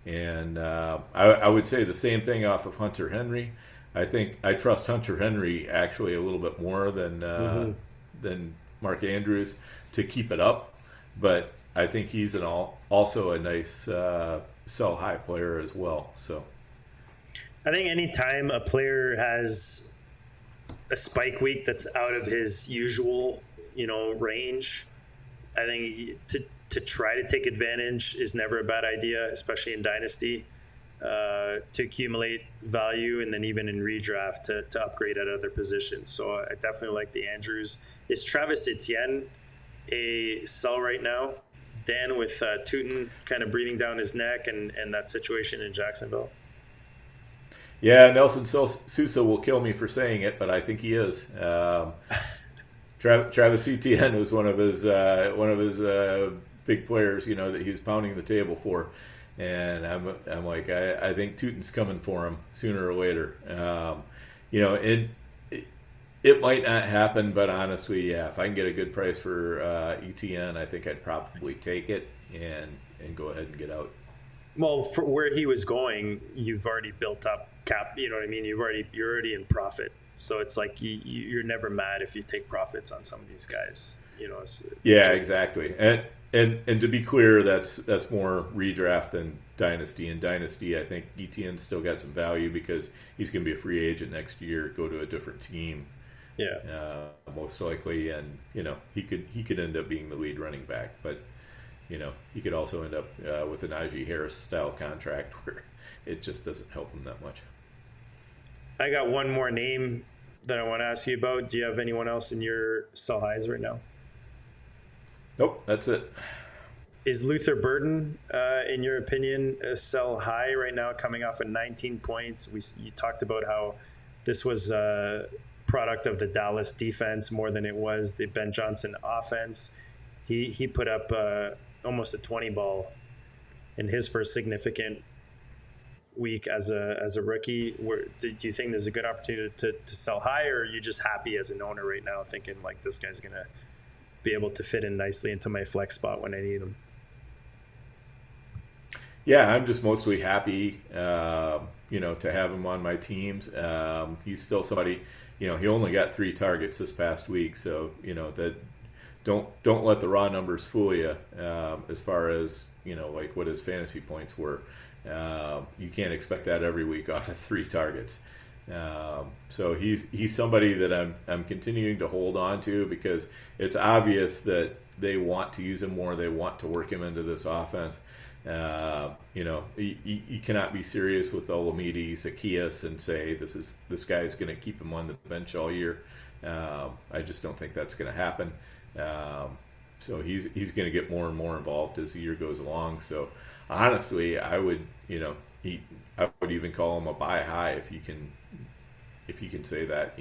And I would say the same thing off of Hunter Henry. I think I trust Hunter Henry actually a little bit more than Mark Andrews to keep it up, but I think he's also a nice sell high player as well. So I think anytime a player has a spike week that's out of his usual range, I think to try to take advantage is never a bad idea, especially in Dynasty, to accumulate value, and then even in redraft to upgrade at other positions. So I definitely like the Andrews. Is Travis Etienne a sell right now, Dan, with Tootin kind of breathing down his neck and that situation in Jacksonville? Yeah, Nelson Sousa will kill me for saying it, but I think he is. Travis Etienne was one of his big players, that he was pounding the table for, and I'm like, I think Tootin's coming for him sooner or later. It might not happen, but honestly, yeah, if I can get a good price for Etienne, I think I'd probably take it and go ahead and get out. Well, for where he was going, you've already built up cap. You know what I mean? You're already in profit. So it's like you're never mad if you take profits on some of these guys. Yeah, exactly. And and to be clear, that's more redraft than dynasty. In dynasty, I think Etienne's still got some value because he's going to be a free agent next year, go to a different team. Yeah, most likely, and he could end up being the lead running back, but he could also end up with a Najee Harris style contract where it just doesn't help him that much. I got one more name that I want to ask you about. Do you have anyone else in your sell highs right now? Nope, that's it. Is Luther Burden, in your opinion, a sell high right now, coming off of 19 points? You talked about how this was a product of the Dallas defense more than it was the Ben Johnson offense. He put up almost a 20 ball in his first significant week as a rookie. Do you think there's a good opportunity to sell high, or are you just happy as an owner right now thinking like this guy's going to be able to fit in nicely into my flex spot when I need him? Yeah, I'm just mostly happy, to have him on my teams. He's still somebody, he only got 3 targets this past week. So, that don't let the raw numbers fool you as far as, like what his fantasy points were. You can't expect that every week off of 3 targets. So he's somebody that I'm continuing to hold on to because it's obvious that they want to use him more. They want to work him into this offense. You cannot be serious with Olamide, Zacchaeus, and say this guy is going to keep him on the bench all year. I just don't think that's going to happen. So he's going to get more and more involved as the year goes along. So honestly, I would even call him a buy high if you can say that.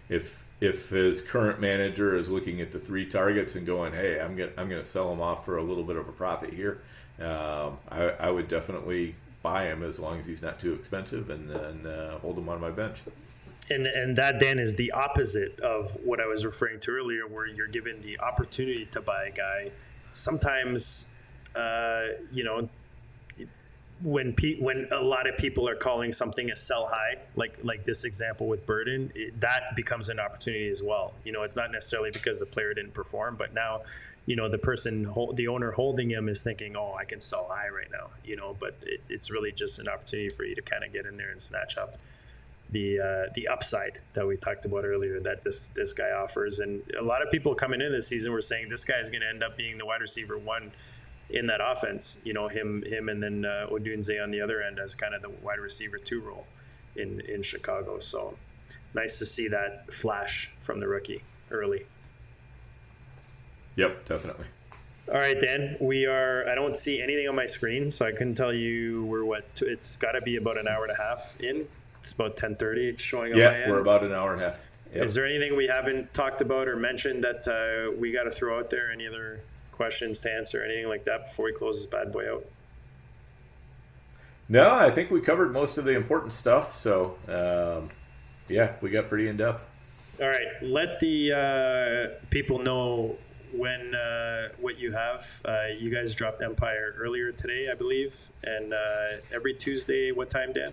If his current manager is looking at the 3 targets and going, hey, I'm going to sell him off for a little bit of a profit here, I would definitely buy him as long as he's not too expensive, and then hold him on my bench. And that, Dan, is the opposite of what I was referring to earlier, where you're given the opportunity to buy a guy. Sometimes, when a lot of people are calling something a sell high, like this example with Burden, that becomes an opportunity as well. It's not necessarily because the player didn't perform, but now, the owner holding him is thinking, oh, I can sell high right now, but it's really just an opportunity for you to kind of get in there and snatch up the upside that we talked about earlier that this guy offers. And a lot of people coming into this season were saying this guy is going to end up being the wide receiver 1 in that offense, him and then Odunze on the other end as kind of the wide receiver 2 role in Chicago. So nice to see that flash from the rookie early. Yep, definitely. All right, Dan, I don't see anything on my screen, so I couldn't tell you it's got to be about an hour and a half in. It's about 10:30. It's showing on my end. Yeah, we're about an hour and a half. Yep. Is there anything we haven't talked about or mentioned that we got to throw out there? Any other questions to answer, anything like that before we close this bad boy out? No, I think we covered most of the important stuff. So, we got pretty in depth. All right, let the people know when what you have. You guys dropped Empire earlier today, I believe, and every Tuesday. What time, Dan?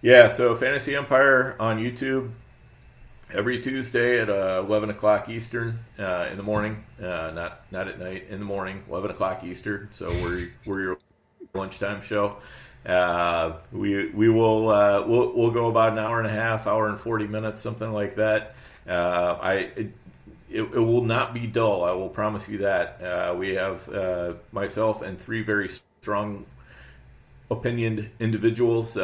Yeah, so Fantasy Empire on YouTube every Tuesday at 11 o'clock Eastern in the morning, not at night, in the morning, 11 o'clock Eastern. So we're your lunchtime show. We'll go about an hour and a half, hour and 40 minutes, something like that. It will not be dull. I will promise you that. We have myself and 3 very strong opinioned individuals,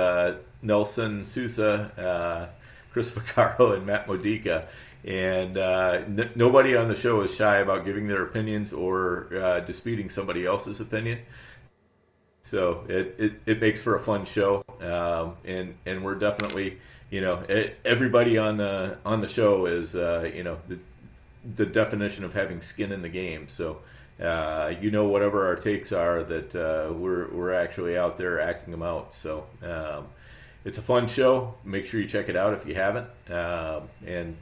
Nelson Sousa, Chris Vaccaro, and Matt Modica. And nobody on the show is shy about giving their opinions or disputing somebody else's opinion. So it makes for a fun show. And we're definitely, everybody on the show is, the definition of having skin in the game. So, whatever our takes are, that we're actually out there acting them out. So it's a fun show. Make sure you check it out if you haven't. And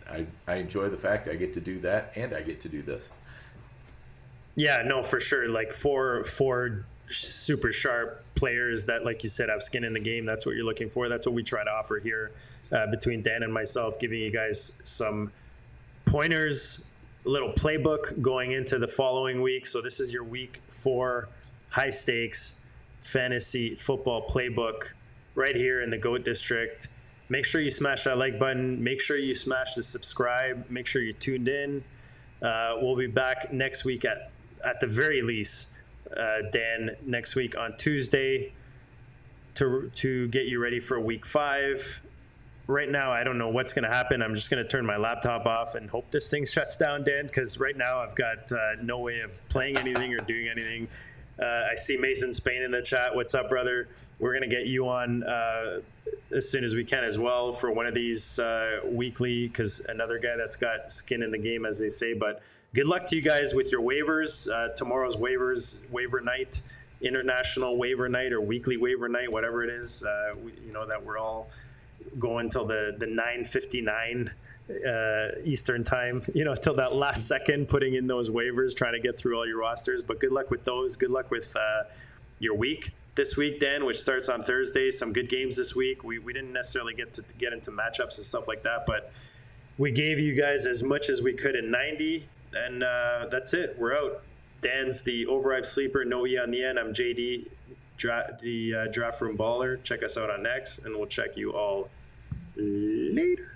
I enjoy the fact I get to do that and I get to do this. Yeah, no, for sure. Like four super sharp players that, like you said, have skin in the game. That's what you're looking for. That's what we try to offer here between Dan and myself, giving you guys some pointers little playbook going into the following week. So this is your week 4 high stakes fantasy football playbook right here in the GOAT District. Make sure you smash that like button. Make sure you smash the subscribe. Make sure you're tuned in. We'll be back next week at the very least, Dan, next week on Tuesday to get you ready for week 5. Right now, I don't know what's going to happen. I'm just going to turn my laptop off and hope this thing shuts down, Dan, because right now I've got no way of playing anything or doing anything. I see Mason Spain in the chat. What's up, brother? We're going to get you on as soon as we can as well for one of these weekly, because another guy that's got skin in the game, as they say. But good luck to you guys with your waivers. Tomorrow's waiver night, international waiver night or weekly waiver night, whatever it is, that we're all going till the 9:59 Eastern time, till that last second, putting in those waivers, trying to get through all your rosters. But good luck with those. Good luck with your week this week, Dan, which starts on Thursday. Some good games this week. We didn't necessarily get into matchups and stuff like that, but we gave you guys as much as we could in 90, and that's it. We're out. Dan's the overhyped sleeper, no E on the end. I'm JD, the Draft Room Baller. Check us out on X, and we'll check you all later.